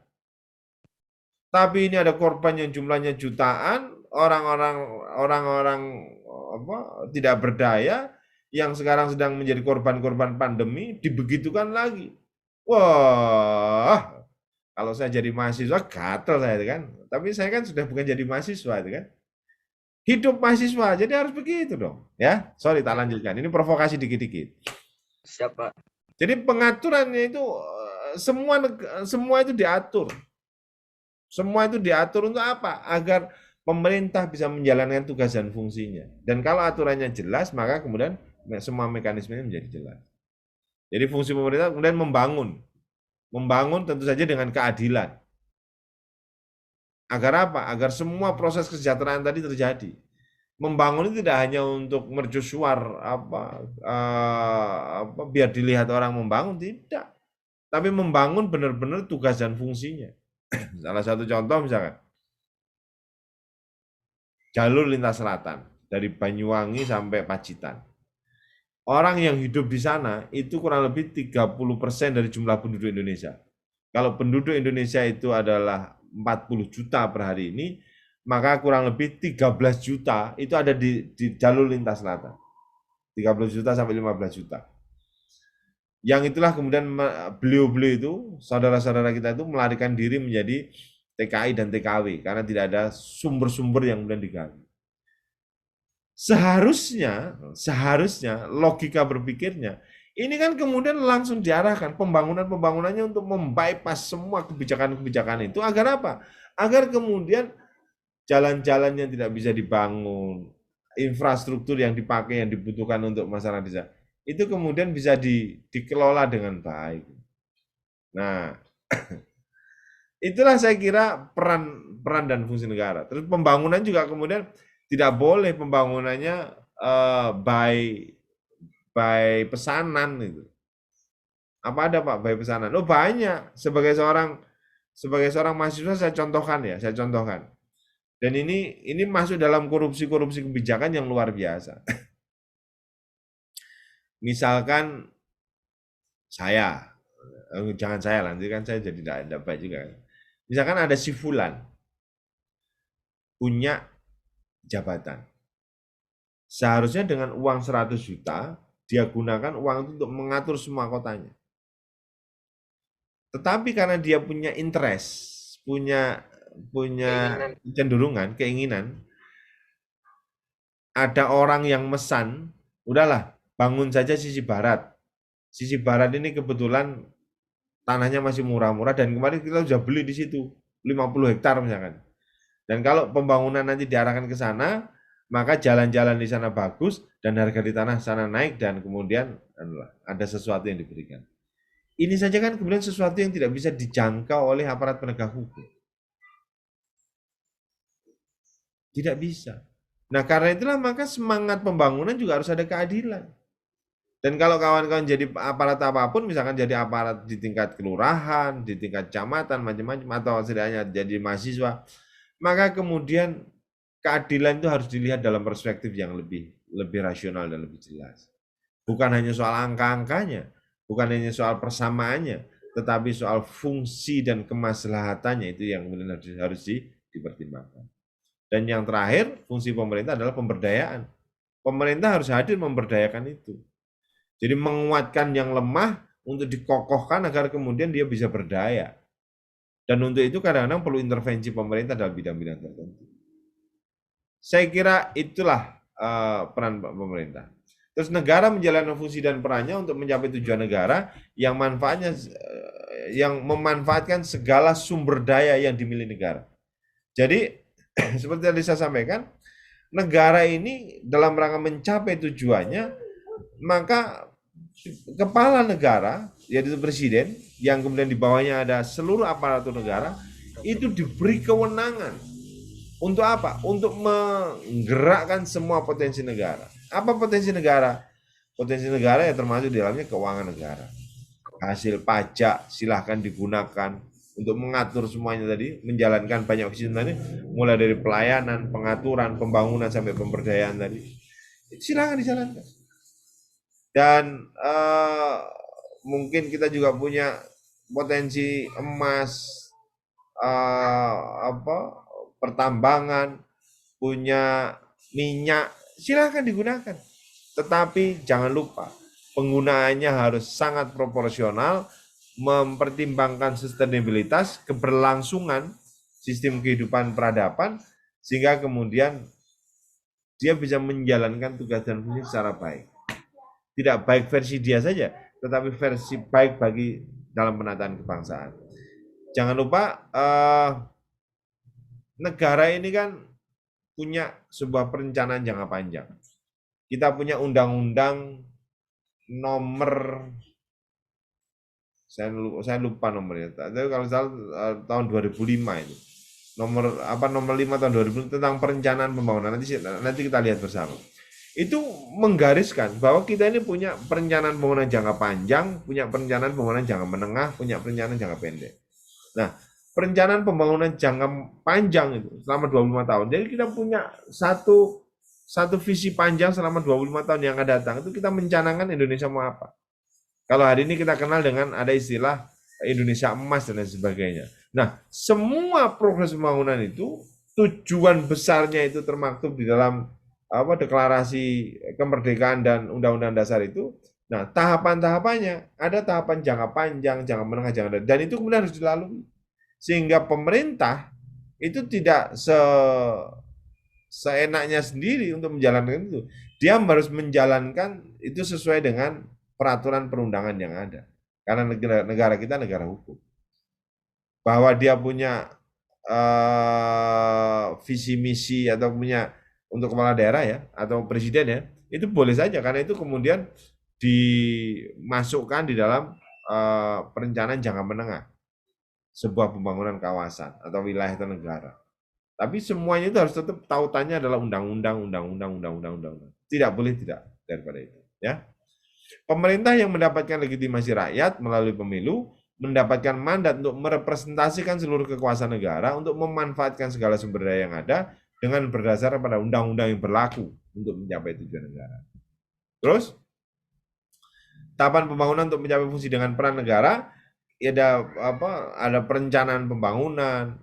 Tapi ini ada korban yang jumlahnya jutaan, orang-orang tidak berdaya yang sekarang sedang menjadi korban-korban pandemi dibegitukan lagi. Wah, kalau saya jadi mahasiswa gatel saya itu kan. Tapi saya kan sudah bukan jadi mahasiswa itu kan. Hidup mahasiswa, jadi harus begitu dong. Ya, sorry tak lanjutkan. Ini provokasi dikit-dikit. Siapa? Jadi pengaturannya itu semua itu diatur. Semua itu diatur untuk apa? Agar pemerintah bisa menjalankan tugas dan fungsinya. Dan kalau aturannya jelas, maka kemudian semua mekanismenya menjadi jelas. Jadi fungsi pemerintah kemudian membangun tentu saja dengan keadilan. Agar apa? Agar semua proses kesejahteraan tadi terjadi. Membangun itu tidak hanya untuk mercusuar biar dilihat orang membangun, tidak. Tapi membangun benar-benar tugas dan fungsinya. Salah satu contoh misalkan jalur lintas selatan dari Banyuwangi sampai Pacitan. Orang yang hidup di sana itu kurang lebih 30% dari jumlah penduduk Indonesia. Kalau penduduk Indonesia itu adalah 40 juta per hari ini, maka kurang lebih 13 juta itu ada di jalur lintas selatan. 13 juta sampai 15 juta. Yang itulah kemudian beliau-beliau itu, saudara-saudara kita itu melarikan diri menjadi TKI dan TKW karena tidak ada sumber-sumber yang kemudian digali. Seharusnya logika berpikirnya ini kan kemudian langsung diarahkan pembangunannya untuk membypass semua kebijakan-kebijakan itu agar apa? Agar kemudian jalan-jalan yang tidak bisa dibangun, infrastruktur yang dipakai yang dibutuhkan untuk masyarakat desa itu kemudian bisa dikelola dengan baik. Nah, itulah saya kira peran dan fungsi negara. Terus pembangunan juga kemudian tidak boleh pembangunannya by pesanan itu. Apa ada Pak by pesanan? Oh banyak. Sebagai seorang mahasiswa saya contohkan. Dan ini masuk dalam korupsi kebijakan yang luar biasa. Misalkan jangan saya nanti kan saya jadi tidak baik juga. Misalkan ada si Fulan punya jabatan. Seharusnya dengan uang 100 juta, dia gunakan uang itu untuk mengatur semua kotanya. Tetapi karena dia punya interest, punya kecenderungan, keinginan, ada orang yang mesan, udahlah bangun saja sisi barat. Sisi barat ini kebetulan tanahnya masih murah-murah dan kemarin kita sudah beli di situ 50 hektar misalkan. Dan kalau pembangunan nanti diarahkan ke sana, maka jalan-jalan di sana bagus dan harga di tanah sana naik dan kemudian ada sesuatu yang diberikan. Ini saja kan kemudian sesuatu yang tidak bisa dijangkau oleh aparat penegak hukum. Tidak bisa. Nah karena itulah maka semangat pembangunan juga harus ada keadilan. Dan kalau kawan-kawan jadi aparat apapun, misalkan jadi aparat di tingkat kelurahan, di tingkat kecamatan, macam-macam, atau setidaknya jadi mahasiswa, maka kemudian keadilan itu harus dilihat dalam perspektif yang lebih rasional dan lebih jelas. Bukan hanya soal angka-angkanya, bukan hanya soal persamaannya, tetapi soal fungsi dan kemaslahatannya itu yang kemudian harus dipertimbangkan. Dan yang terakhir, fungsi pemerintah adalah pemberdayaan. Pemerintah harus hadir memberdayakan itu. Jadi menguatkan yang lemah untuk dikokohkan agar kemudian dia bisa berdaya. Dan untuk itu kadang-kadang perlu intervensi pemerintah dalam bidang-bidang tertentu. Saya kira itulah peran pemerintah. Terus negara menjalankan fungsi dan perannya untuk mencapai tujuan negara yang manfaatnya yang memanfaatkan segala sumber daya yang dimiliki negara. Jadi seperti yang saya sampaikan, negara ini dalam rangka mencapai tujuannya, maka kepala negara, yaitu presiden, yang kemudian di bawahnya ada seluruh aparatur negara, itu diberi kewenangan. Untuk apa? Untuk menggerakkan semua potensi negara. Apa potensi negara? Potensi negara ya termasuk di dalamnya keuangan negara. Hasil pajak silahkan digunakan untuk mengatur semuanya tadi, menjalankan banyak visi tadi, mulai dari pelayanan, pengaturan, pembangunan sampai pemberdayaan tadi. Silahkan dijalankan. Dan mungkin kita juga punya potensi emas, pertambangan, punya minyak, silahkan digunakan. Tetapi jangan lupa penggunaannya harus sangat proporsional, mempertimbangkan sustainabilitas, keberlangsungan sistem kehidupan peradaban, sehingga kemudian dia bisa menjalankan tugas dan fungsi secara baik. Tidak baik versi dia saja, tetapi versi baik bagi dalam penataan kebangsaan. Jangan lupa negara ini kan punya sebuah perencanaan jangka panjang. Kita punya undang-undang nomor, saya lupa nomornya, tapi kalau salah tahun 2005 itu. Nomor 5 tahun 2000 tentang perencanaan pembangunan. Nanti kita lihat bersama. Itu menggariskan bahwa kita ini punya perencanaan pembangunan jangka panjang, punya perencanaan pembangunan jangka menengah, punya perencanaan jangka pendek. Nah, perencanaan pembangunan jangka panjang itu selama 25 tahun. Jadi kita punya satu visi panjang selama 25 tahun yang akan datang. Itu kita mencanangkan Indonesia mau apa. Kalau hari ini kita kenal dengan ada istilah Indonesia emas dan lain sebagainya. Nah, semua progres pembangunan itu tujuan besarnya itu termaktub di dalam deklarasi kemerdekaan dan undang-undang dasar itu. Nah, tahapan-tahapannya ada tahapan jangka panjang, jangka menengah, jangka pendek, dan itu kemudian harus dilalui. Sehingga pemerintah itu tidak seenaknya sendiri untuk menjalankan itu. Dia harus menjalankan itu sesuai dengan peraturan perundangan yang ada. Karena negara kita negara hukum. Bahwa dia punya visi misi atau punya untuk kepala daerah ya atau presiden ya, itu boleh saja karena itu kemudian dimasukkan di dalam perencanaan jangka menengah sebuah pembangunan kawasan atau wilayah atau negara. Tapi semuanya itu harus tetap tautannya adalah undang-undang. Tidak boleh tidak daripada itu, ya. Pemerintah yang mendapatkan legitimasi rakyat melalui pemilu mendapatkan mandat untuk merepresentasikan seluruh kekuasaan negara untuk memanfaatkan segala sumber daya yang ada dengan berdasar pada undang-undang yang berlaku untuk mencapai tujuan negara. Terus, tahapan pembangunan untuk mencapai fungsi dengan peran negara, ada perencanaan pembangunan,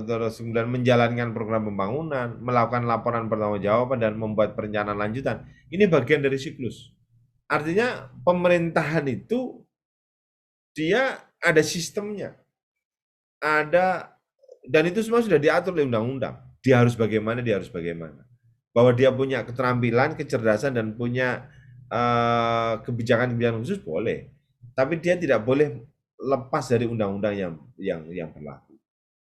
terus kemudian menjalankan program pembangunan, melakukan laporan pertanggungjawaban dan membuat perencanaan lanjutan. Ini bagian dari siklus. Artinya pemerintahan itu dia ada sistemnya, ada, dan itu semua sudah diatur oleh undang-undang. Dia harus bagaimana. Bahwa dia punya keterampilan, kecerdasan dan punya kebijakan khusus boleh, tapi dia tidak boleh lepas dari undang-undang yang berlaku.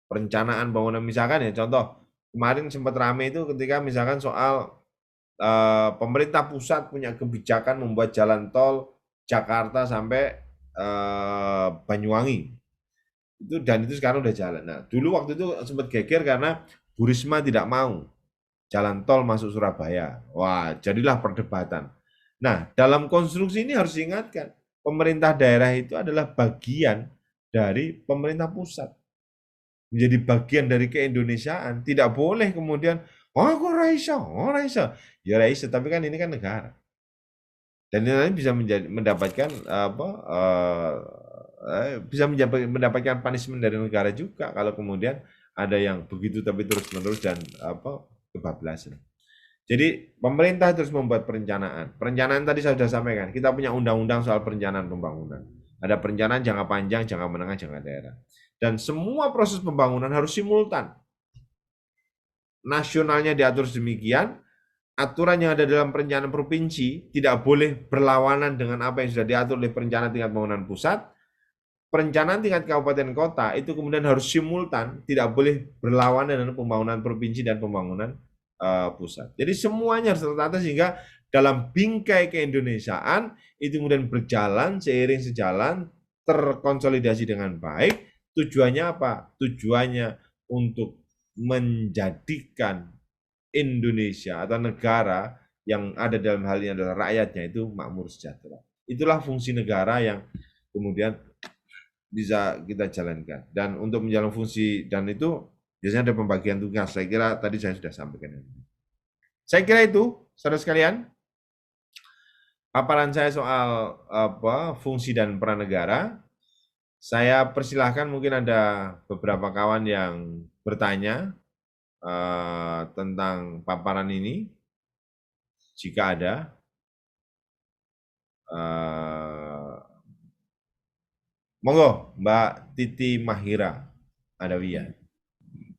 Perencanaan bangunan misalkan ya, contoh kemarin sempat ramai itu ketika misalkan soal pemerintah pusat punya kebijakan membuat jalan tol Jakarta sampai Banyuwangi itu, dan itu sekarang udah jalan. Nah, dulu waktu itu sempat geger karena Bu Risma tidak mau jalan tol masuk Surabaya. Wah, jadilah perdebatan. Nah, dalam konstruksi ini harus diingatkan, pemerintah daerah itu adalah bagian dari pemerintah pusat. Menjadi bagian dari keindonesiaan. Tidak boleh kemudian, oh aku Raisa, oh Raisa. Ya Raisa, tapi kan ini kan negara. Dan ini nanti bisa mendapatkan apa? Bisa mendapatkan punishment dari negara juga kalau kemudian ada yang begitu tapi terus-menerus dan apa kebablasan. Jadi pemerintah terus membuat perencanaan. Perencanaan tadi saya sudah sampaikan. Kita punya undang-undang soal perencanaan pembangunan. Ada perencanaan jangka panjang, jangka menengah, jangka daerah. Dan semua proses pembangunan harus simultan. Nasionalnya diatur sedemikian, aturan yang ada dalam perencanaan provinsi tidak boleh berlawanan dengan apa yang sudah diatur oleh perencanaan tingkat pembangunan pusat. Perencanaan tingkat kabupaten kota itu kemudian harus simultan, tidak boleh berlawanan dengan pembangunan provinsi dan pembangunan pusat. Jadi semuanya harus tertata sehingga dalam bingkai keindonesiaan itu kemudian berjalan seiring sejalan, terkonsolidasi dengan baik. Tujuannya apa? Tujuannya untuk menjadikan Indonesia atau negara yang ada dalam hal ini adalah rakyatnya itu makmur sejahtera. Itulah fungsi negara yang kemudian bisa kita jalankan. Dan untuk menjalankan fungsi dan itu biasanya ada pembagian tugas. Saya kira tadi saya sudah sampaikan. Saya kira itu, saudara sekalian, paparan saya soal apa fungsi dan peran negara. Saya persilahkan mungkin ada beberapa kawan yang bertanya tentang paparan ini. Jika ada, monggo Mbak Titi Mahira Adawiyah.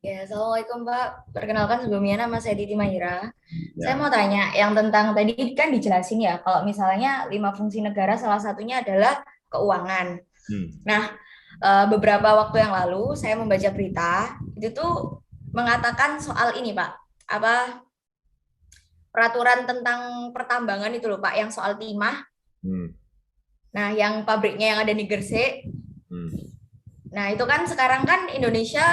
Ya, Assalamualaikum Pak. Perkenalkan sebelumnya nama saya Titi Mahira. Ya. Saya mau tanya, yang tentang tadi kan dijelasin ya, kalau misalnya 5 fungsi negara salah satunya adalah keuangan. Nah, beberapa waktu yang lalu saya membaca berita, itu tuh mengatakan soal ini Pak, apa peraturan tentang pertambangan itu loh Pak, yang soal timah. Nah, yang pabriknya yang ada di Gresik. Nah, itu kan sekarang kan Indonesia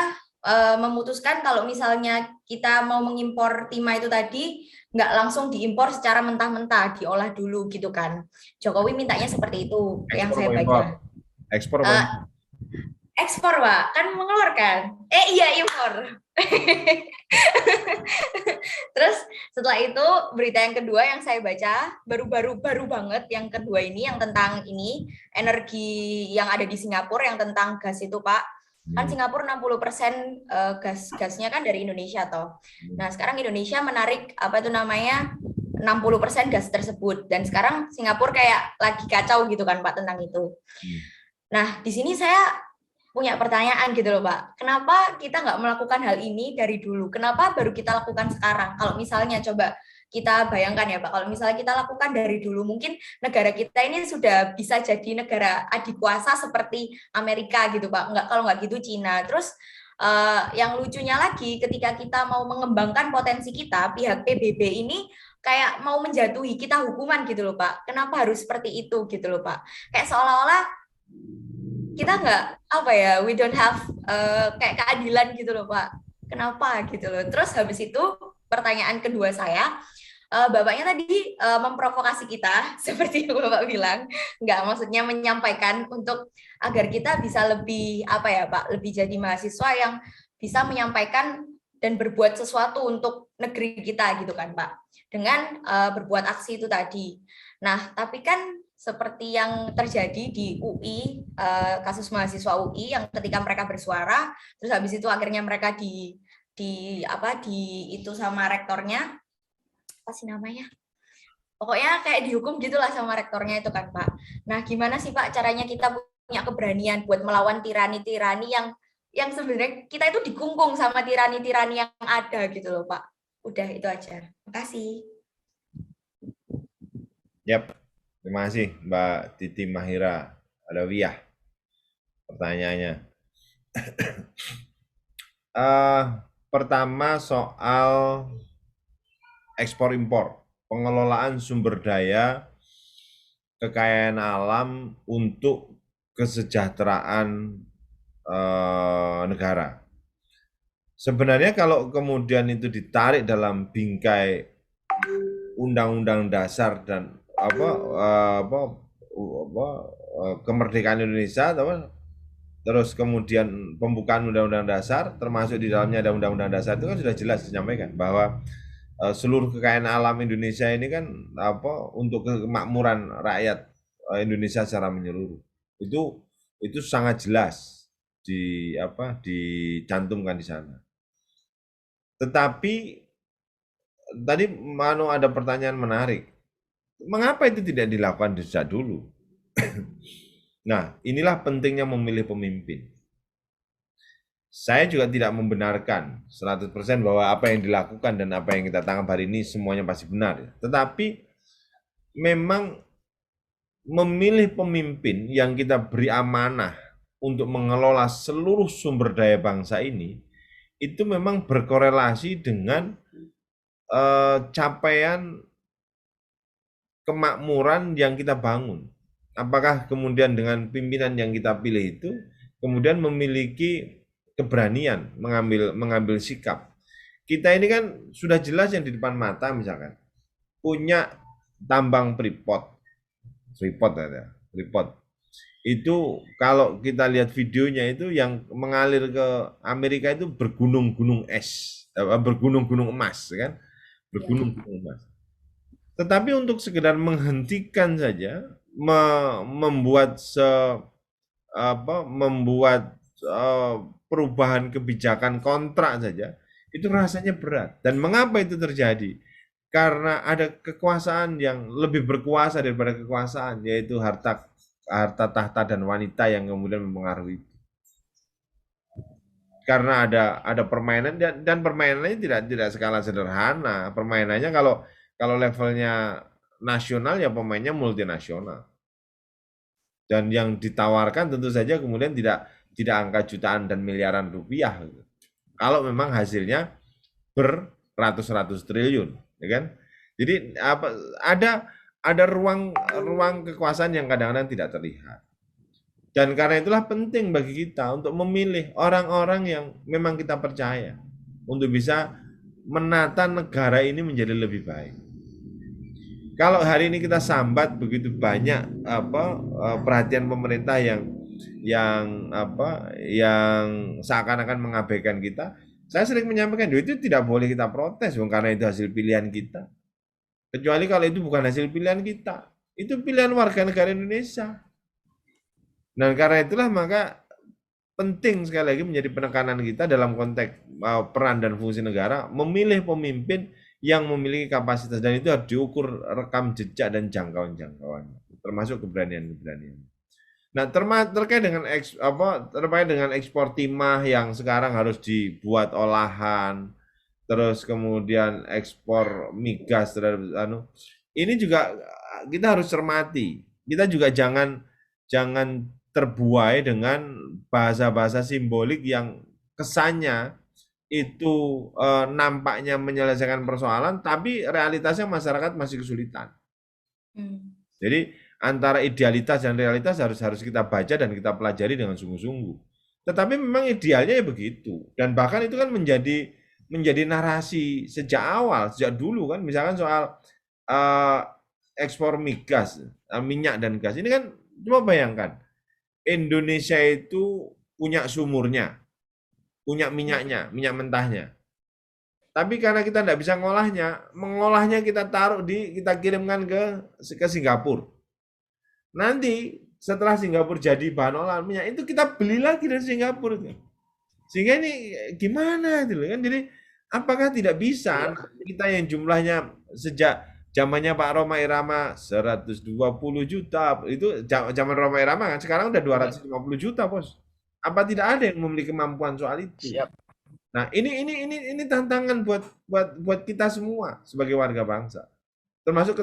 memutuskan kalau misalnya kita mau mengimpor timah itu tadi nggak langsung diimpor secara mentah-mentah, diolah dulu gitu kan. Jokowi mintanya seperti itu, ekspor yang saya baca. Ekspor ekspor Pak, kan mengeluarkan. Iya impor. Terus setelah itu berita yang kedua yang saya baca baru banget yang kedua ini yang tentang ini energi yang ada di Singapura yang tentang gas itu Pak. Kan Singapura 60% gasnya kan dari Indonesia toh. Nah, sekarang Indonesia menarik apa itu namanya 60% gas tersebut dan sekarang Singapura kayak lagi kacau gitu kan Pak tentang itu. Nah, di sini saya punya pertanyaan gitu loh Pak. Kenapa kita nggak melakukan hal ini dari dulu? Kenapa baru kita lakukan sekarang? Kalau misalnya coba kita bayangkan ya Pak, kalau misalnya kita lakukan dari dulu, mungkin negara kita ini sudah bisa jadi negara adikuasa seperti Amerika gitu Pak. Kalau nggak gitu Cina. Terus yang lucunya lagi ketika kita mau mengembangkan potensi kita, pihak PBB ini kayak mau menjatuhi kita hukuman gitu loh Pak. Kenapa harus seperti itu gitu loh Pak? Kayak seolah-olah kita nggak apa ya, we don't have kayak keadilan gitu loh Pak. Kenapa gitu loh. Terus habis itu pertanyaan kedua saya, Bapaknya tadi memprovokasi kita seperti yang Bapak bilang, nggak maksudnya menyampaikan untuk agar kita bisa lebih apa ya Pak, lebih jadi mahasiswa yang bisa menyampaikan dan berbuat sesuatu untuk negeri kita gitu kan Pak, dengan berbuat aksi itu tadi. Nah tapi kan seperti yang terjadi di UI, kasus mahasiswa UI yang ketika mereka bersuara, terus habis itu akhirnya mereka di itu sama rektornya, apa sih namanya? Pokoknya kayak dihukum gitulah sama rektornya itu kan Pak. Nah gimana sih Pak caranya kita punya keberanian buat melawan tirani-tirani yang sebenarnya kita itu dikungkung sama tirani-tirani yang ada gitu loh Pak. Udah itu aja. Makasih. Yap. Terima kasih Mbak Titi Mahira Adawiyah pertanyaannya. Pertama soal ekspor impor, pengelolaan sumber daya kekayaan alam untuk kesejahteraan negara. Sebenarnya kalau kemudian itu ditarik dalam bingkai Undang-Undang Dasar dan kemerdekaan Indonesia, terus kemudian pembukaan Undang-Undang Dasar, termasuk di dalamnya ada Undang-Undang Dasar, itu kan sudah jelas disampaikan bahwa seluruh kekayaan alam Indonesia ini kan untuk kemakmuran rakyat Indonesia secara menyeluruh. Itu sangat jelas dicantumkan di sana. Tetapi tadi ada pertanyaan menarik. Mengapa itu tidak dilakukan sejak dulu? Nah, inilah pentingnya memilih pemimpin. Saya juga tidak membenarkan 100% bahwa apa yang dilakukan dan apa yang kita tangkap hari ini semuanya pasti benar. Tetapi memang memilih pemimpin yang kita beri amanah untuk mengelola seluruh sumber daya bangsa ini, itu memang berkorelasi dengan capaian kemakmuran yang kita bangun. Apakah kemudian dengan pimpinan yang kita pilih itu kemudian memiliki keberanian mengambil sikap. Kita ini kan sudah jelas yang di depan mata, misalkan punya tambang Freeport itu kalau kita lihat videonya itu yang mengalir ke Amerika itu bergunung-gunung es, bergunung-gunung emas, kan, bergunung-gunung emas. Tetapi untuk sekedar menghentikan saja, membuat perubahan kebijakan kontrak saja, itu rasanya berat. Dan mengapa itu terjadi? Karena ada kekuasaan yang lebih berkuasa daripada kekuasaan, yaitu harta tahta dan wanita yang kemudian mempengaruhi. Karena ada permainan dan permainannya tidak skala sederhana. Permainannya kalau levelnya nasional ya pemainnya multinasional. Dan yang ditawarkan tentu saja kemudian tidak angka jutaan dan miliaran rupiah. Kalau memang hasilnya beratus-ratus triliun, ya kan? Jadi ada ruang kekuasaan yang kadang-kadang tidak terlihat. Dan karena itulah penting bagi kita untuk memilih orang-orang yang memang kita percaya untuk bisa menata negara ini menjadi lebih baik. Kalau hari ini kita sambat begitu banyak perhatian pemerintah yang seakan-akan mengabaikan kita, saya sering menyampaikan itu tidak boleh kita protes, karena itu hasil pilihan kita. Kecuali kalau itu bukan hasil pilihan kita, itu pilihan warga negara Indonesia. Dan karena itulah maka penting sekali lagi menjadi penekanan kita dalam konteks peran dan fungsi negara, memilih pemimpin yang memiliki kapasitas, dan itu harus diukur rekam jejak dan jangkauan-jangkauannya, termasuk keberanian-keberanian. Nah, terkait dengan ekspor timah yang sekarang harus dibuat olahan, terus kemudian ekspor migas terhadap ini juga kita harus cermati. Kita juga jangan terbuai dengan bahasa-bahasa simbolik yang kesannya itu nampaknya menyelesaikan persoalan, tapi realitasnya masyarakat masih kesulitan. Jadi antara idealitas dan realitas harus kita baca dan kita pelajari dengan sungguh-sungguh. Tetapi memang idealnya ya begitu, dan bahkan itu kan menjadi narasi sejak awal, sejak dulu kan, misalkan soal ekspor migas, minyak dan gas. Ini kan coba bayangkan, Indonesia itu punya sumurnya, punya minyaknya, minyak mentahnya. Tapi karena kita tidak bisa mengolahnya kita kita kirimkan ke Singapura. Nanti setelah Singapura jadi bahan olahan minyak, itu kita beli lagi dari Singapura. Sehingga ini gimana gitu kan? Jadi apakah tidak bisa kita yang jumlahnya sejak zamannya Pak Rhoma Irama 120 juta, itu zaman Rhoma Irama kan, sekarang udah 250 juta, Bos. Apa tidak ada yang memiliki kemampuan soal itu? Siap. Nah, ini tantangan buat kita semua sebagai warga bangsa. Termasuk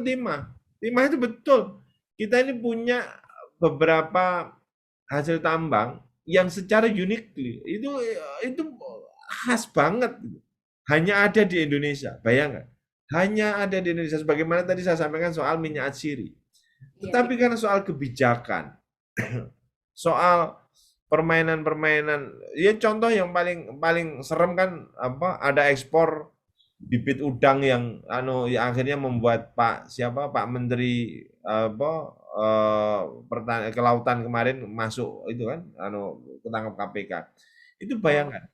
timah. Timah itu betul. Kita ini punya beberapa hasil tambang yang secara uniquely itu khas banget. Hanya ada di Indonesia. Bayangkan. Hanya ada di Indonesia, sebagaimana tadi saya sampaikan soal minyak atsiri. Tetapi karena soal kebijakan, soal permainan-permainan, ya contoh yang paling serem kan ada ekspor bibit udang yang yang akhirnya membuat Pak Menteri Kelautan kemarin masuk itu kan ketangkap KPK. Itu bayangkan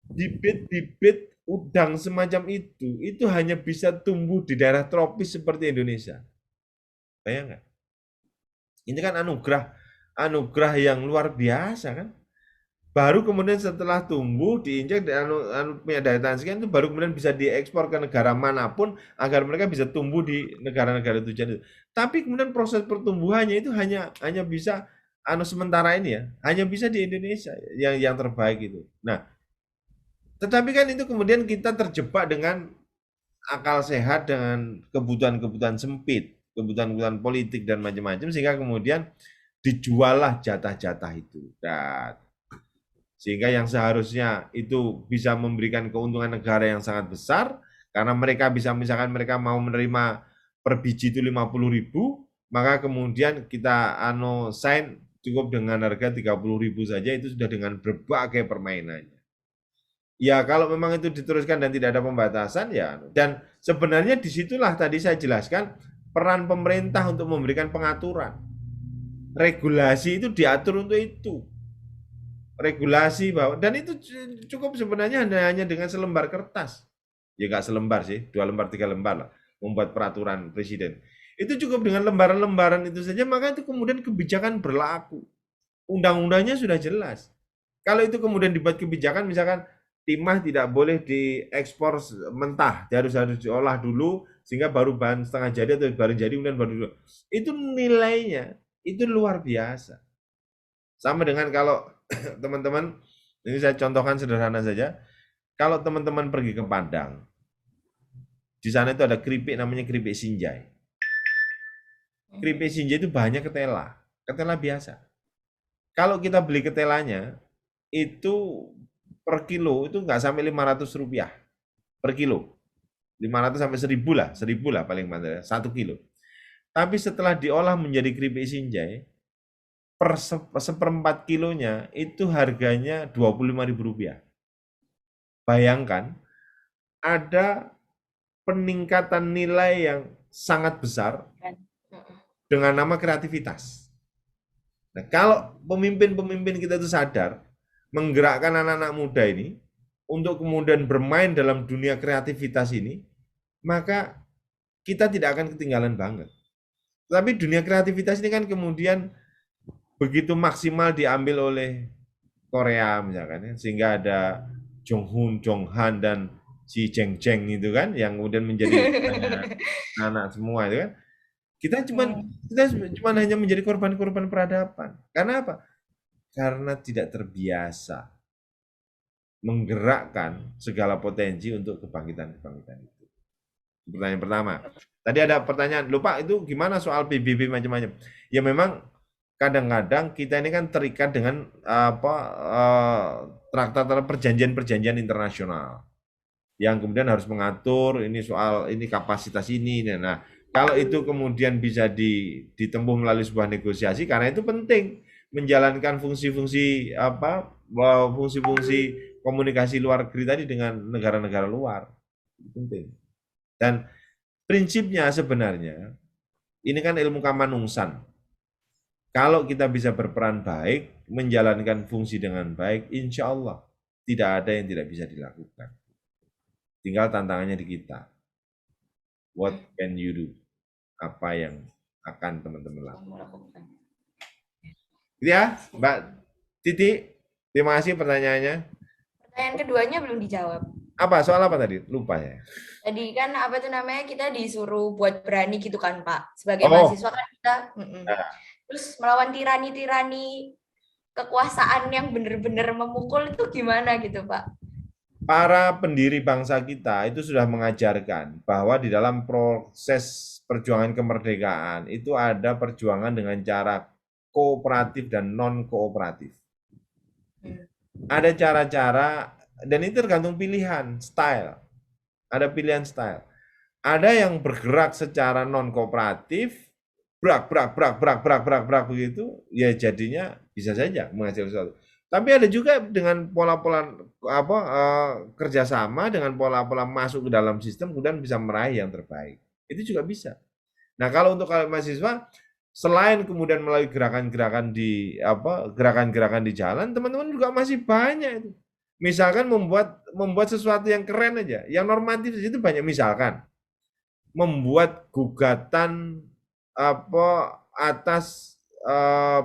bibit-bibit udang semacam itu hanya bisa tumbuh di daerah tropis seperti Indonesia. Bayangkan. Ini kan anugerah yang luar biasa kan. Baru kemudian setelah tumbuh diinjak punya daya tahan sekian itu baru kemudian bisa diekspor ke negara manapun agar mereka bisa tumbuh di negara-negara tujuan itu. Tapi kemudian proses pertumbuhannya itu hanya bisa sementara ini ya, hanya bisa di Indonesia yang terbaik itu. Nah, tetapi kan itu kemudian kita terjebak dengan akal sehat dengan kebutuhan-kebutuhan sempit, kebutuhan-kebutuhan politik dan macam-macam sehingga kemudian dijuallah jatah-jatah itu. Dan sehingga yang seharusnya itu bisa memberikan keuntungan negara yang sangat besar karena mereka bisa misalkan mereka mau menerima per biji itu 50.000, maka kemudian kita sign cukup dengan harga 30.000 saja itu sudah dengan berbagai permainannya. Ya kalau memang itu diteruskan dan tidak ada pembatasan ya, dan sebenarnya disitulah tadi saya jelaskan peran pemerintah untuk memberikan pengaturan. Regulasi itu diatur untuk itu. Regulasi bahwa dan itu cukup sebenarnya hanya dengan selembar kertas. Ya nggak selembar sih, 2 lembar 3 lembar lah membuat peraturan presiden. Itu cukup dengan lembaran-lembaran itu saja maka itu kemudian kebijakan berlaku. Undang-undangnya sudah jelas. Kalau itu kemudian dibuat kebijakan misalkan timah tidak boleh diekspor mentah, harus diolah dulu sehingga baru bahan setengah jadi atau baru jadi kemudian baru dulu. Itu nilainya itu luar biasa. Sama dengan kalau teman-teman, ini saya contohkan sederhana saja. Kalau teman-teman pergi ke Padang, di sana itu ada keripik namanya keripik Sinjai. Keripik Sinjai itu bahannya ketela biasa. Kalau kita beli ketelanya, itu per kilo itu nggak sampai 500 rupiah per kilo. 500 sampai 1000 lah paling banter, 1 kilo. Tapi setelah diolah menjadi keripik Sinjai, per seperempat kilonya itu harganya Rp25.000. Bayangkan ada peningkatan nilai yang sangat besar dengan nama kreativitas. Nah, kalau pemimpin-pemimpin kita itu sadar menggerakkan anak-anak muda ini untuk kemudian bermain dalam dunia kreativitas ini, maka kita tidak akan ketinggalan banget. Tapi dunia kreativitas ini kan kemudian begitu maksimal diambil oleh Korea misalkan ya, sehingga ada Jong Hun, Jong Han dan si Jeng Jeng itu kan yang kemudian menjadi anak semua itu kan. Kita cuma hanya menjadi korban-korban peradaban. Karena apa? Karena tidak terbiasa menggerakkan segala potensi untuk kebangkitan-kebangkitan itu. Pertanyaan pertama. Tadi ada pertanyaan, lupa itu gimana soal PBB macam-macam. Ya memang kadang-kadang kita ini kan terikat dengan traktat perjanjian-perjanjian internasional yang kemudian harus mengatur ini soal ini kapasitas ini. Nah, kalau itu kemudian bisa ditempuh melalui sebuah negosiasi karena itu penting menjalankan fungsi-fungsi fungsi-fungsi komunikasi luar negeri tadi dengan negara-negara luar. Penting. Dan prinsipnya sebenarnya ini kan ilmu kamanungsan. Kalau kita bisa berperan baik, menjalankan fungsi dengan baik, insya Allah tidak ada yang tidak bisa dilakukan. Tinggal tantangannya di kita. What can you do? Apa yang akan teman-teman lakukan? Gitu ya, Mbak Titi. Terima kasih pertanyaannya. Pertanyaan keduanya belum dijawab. Apa? Soal apa tadi? Lupa ya. Tadi kan apa tuh namanya kita disuruh buat berani gitu kan Pak. Sebagai mahasiswa kan kita... Terus melawan tirani-tirani kekuasaan yang benar-benar memukul itu gimana gitu Pak? Para pendiri bangsa kita itu sudah mengajarkan bahwa di dalam proses perjuangan kemerdekaan itu ada perjuangan dengan cara kooperatif dan non-kooperatif. Ada cara-cara dan itu tergantung pilihan, style. Ada pilihan style. Ada yang bergerak secara non-kooperatif, brak begitu, ya jadinya bisa saja menghasilkan sesuatu. Tapi ada juga dengan pola-pola kerjasama dengan pola-pola masuk ke dalam sistem kemudian bisa meraih yang terbaik. Itu juga bisa. Nah, kalau untuk kalian mahasiswa, selain kemudian melalui gerakan-gerakan gerakan-gerakan di jalan, teman-teman juga masih banyak itu. Misalkan membuat sesuatu yang keren aja, yang normatif itu banyak. Misalkan membuat gugatan atas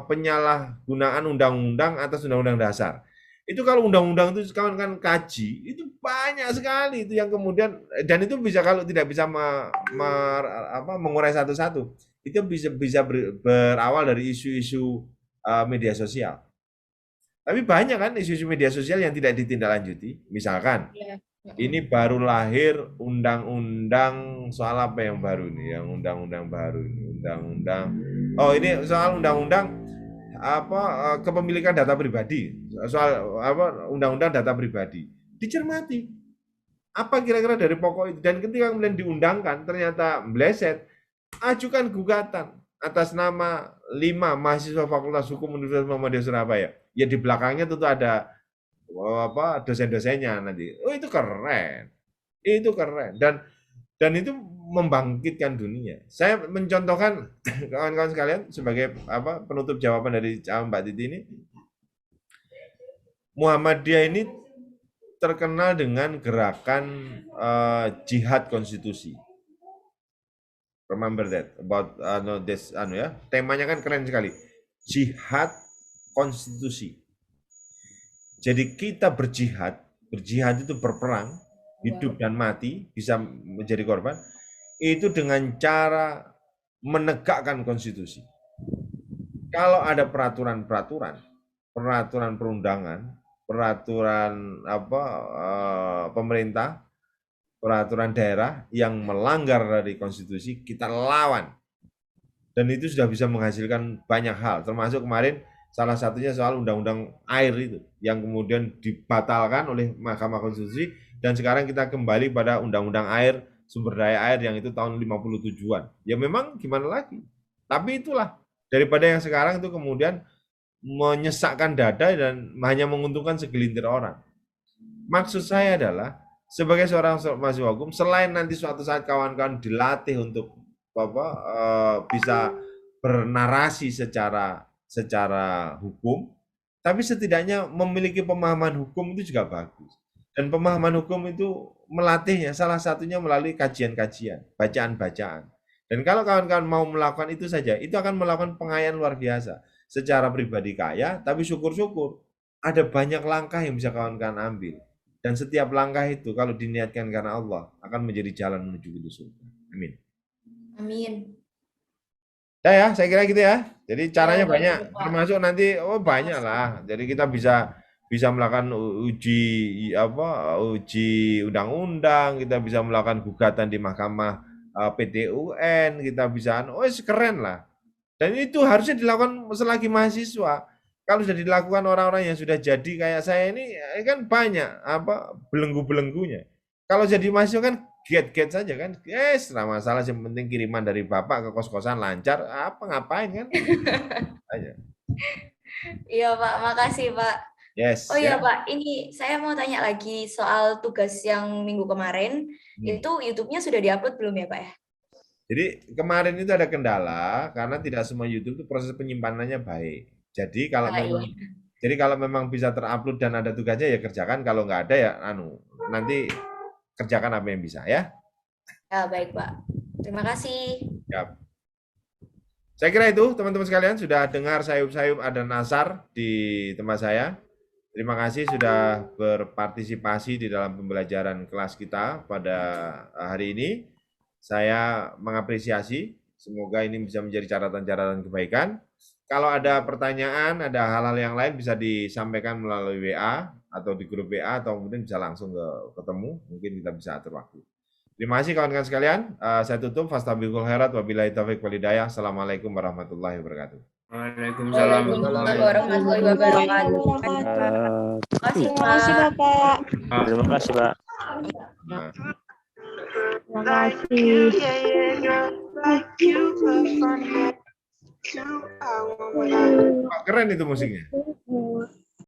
penyalahgunaan undang-undang atas undang-undang dasar. Itu kalau undang-undang itu kawan-kawan kaji, itu banyak sekali itu yang kemudian, dan itu bisa kalau tidak bisa mengurai satu-satu, itu bisa berawal dari isu-isu media sosial. Tapi banyak kan isu-isu media sosial yang tidak ditindaklanjuti. Misalkan ini baru lahir undang-undang soal apa yang baru nih? Yang undang-undang baru ini, ini soal undang-undang kepemilikan data pribadi, soal undang-undang data pribadi. Dicermati apa kira-kira dari pokok itu, dan ketika kemudian diundangkan ternyata meleset, ajukan gugatan atas nama 5 mahasiswa Fakultas Hukum Universitas Muhammadiyah Surabaya. Ya di belakangnya tentu ada dosen-dosennya nanti. Oh, itu keren. Itu keren dan itu membangkitkan dunia. Saya mencontohkan kawan-kawan sekalian sebagai penutup jawaban dari Mbak Titi ini. Muhammadiyah ini terkenal dengan gerakan jihad konstitusi. Remember that about this temanya kan keren sekali. Jihad konstitusi. Jadi kita berjihad itu berperang, hidup dan mati, bisa menjadi korban, itu dengan cara menegakkan konstitusi. Kalau ada peraturan perundangan, peraturan pemerintah, peraturan daerah yang melanggar dari konstitusi, kita lawan. Dan itu sudah bisa menghasilkan banyak hal, termasuk kemarin salah satunya soal undang-undang air itu, yang kemudian dibatalkan oleh Mahkamah Konstitusi, dan sekarang kita kembali pada undang-undang air, sumber daya air yang itu tahun 57-an. Ya memang gimana lagi. Tapi itulah, daripada yang sekarang itu kemudian menyesakkan dada dan hanya menguntungkan segelintir orang. Maksud saya adalah, sebagai seorang mahasiswa hukum, selain nanti suatu saat kawan-kawan dilatih untuk bisa bernarasi secara hukum, tapi setidaknya memiliki pemahaman hukum itu juga bagus. Dan pemahaman hukum itu melatihnya salah satunya melalui kajian-kajian, bacaan-bacaan. Dan kalau kawan-kawan mau melakukan itu saja, itu akan melakukan pengayaan luar biasa. Secara pribadi kaya, tapi syukur-syukur ada banyak langkah yang bisa kawan-kawan ambil. Dan setiap langkah itu kalau diniatkan karena Allah akan menjadi jalan menuju ke surga. Amin. Amin. Ya, saya kira gitu ya. Jadi caranya banyak, termasuk nanti banyak lah. Jadi kita bisa melakukan uji undang-undang, kita bisa melakukan gugatan di Mahkamah PT UN, kita bisa keren lah. Dan itu harusnya dilakukan selagi mahasiswa. Kalau sudah dilakukan orang-orang yang sudah jadi kayak saya ini kan banyak belenggu-belenggunya. Kalau jadi mahasiswa kan get saja kan, tidak masalah, yang penting kiriman dari bapak ke kos-kosan lancar, ngapain kan? Iya Pak, makasih Pak. Yes. Oh iya Pak, ini saya mau tanya lagi soal tugas yang minggu kemarin, itu YouTube-nya sudah diupload belum ya Pak ya? Jadi kemarin itu ada kendala karena tidak semua YouTube itu proses penyimpanannya baik. Jadi kalau memang bisa terupload dan ada tugasnya ya kerjakan, kalau nggak ada ya nanti kerjakan apa yang bisa ya. Ya baik Pak, terima kasih. Ya. Saya kira itu teman-teman sekalian sudah dengar sayup-sayup ada Nasar di tempat saya. Terima kasih sudah berpartisipasi di dalam pembelajaran kelas kita pada hari ini. Saya mengapresiasi, semoga ini bisa menjadi catatan-catatan kebaikan. Kalau ada pertanyaan, ada hal-hal yang lain bisa disampaikan melalui WA atau di grup WA atau kemudian bisa langsung ketemu, mungkin kita bisa atur waktu. Terima kasih kawan-kawan sekalian. Saya tutup. Fastabiqul khairat wabillahi taufiq wal hidayah. Assalamualaikum warahmatullahi wabarakatuh. Waalaikumsalam warahmatullahi wabarakatuh. Terima kasih Bapak. Terima kasih Pak. Terima kasih. Keren itu musiknya.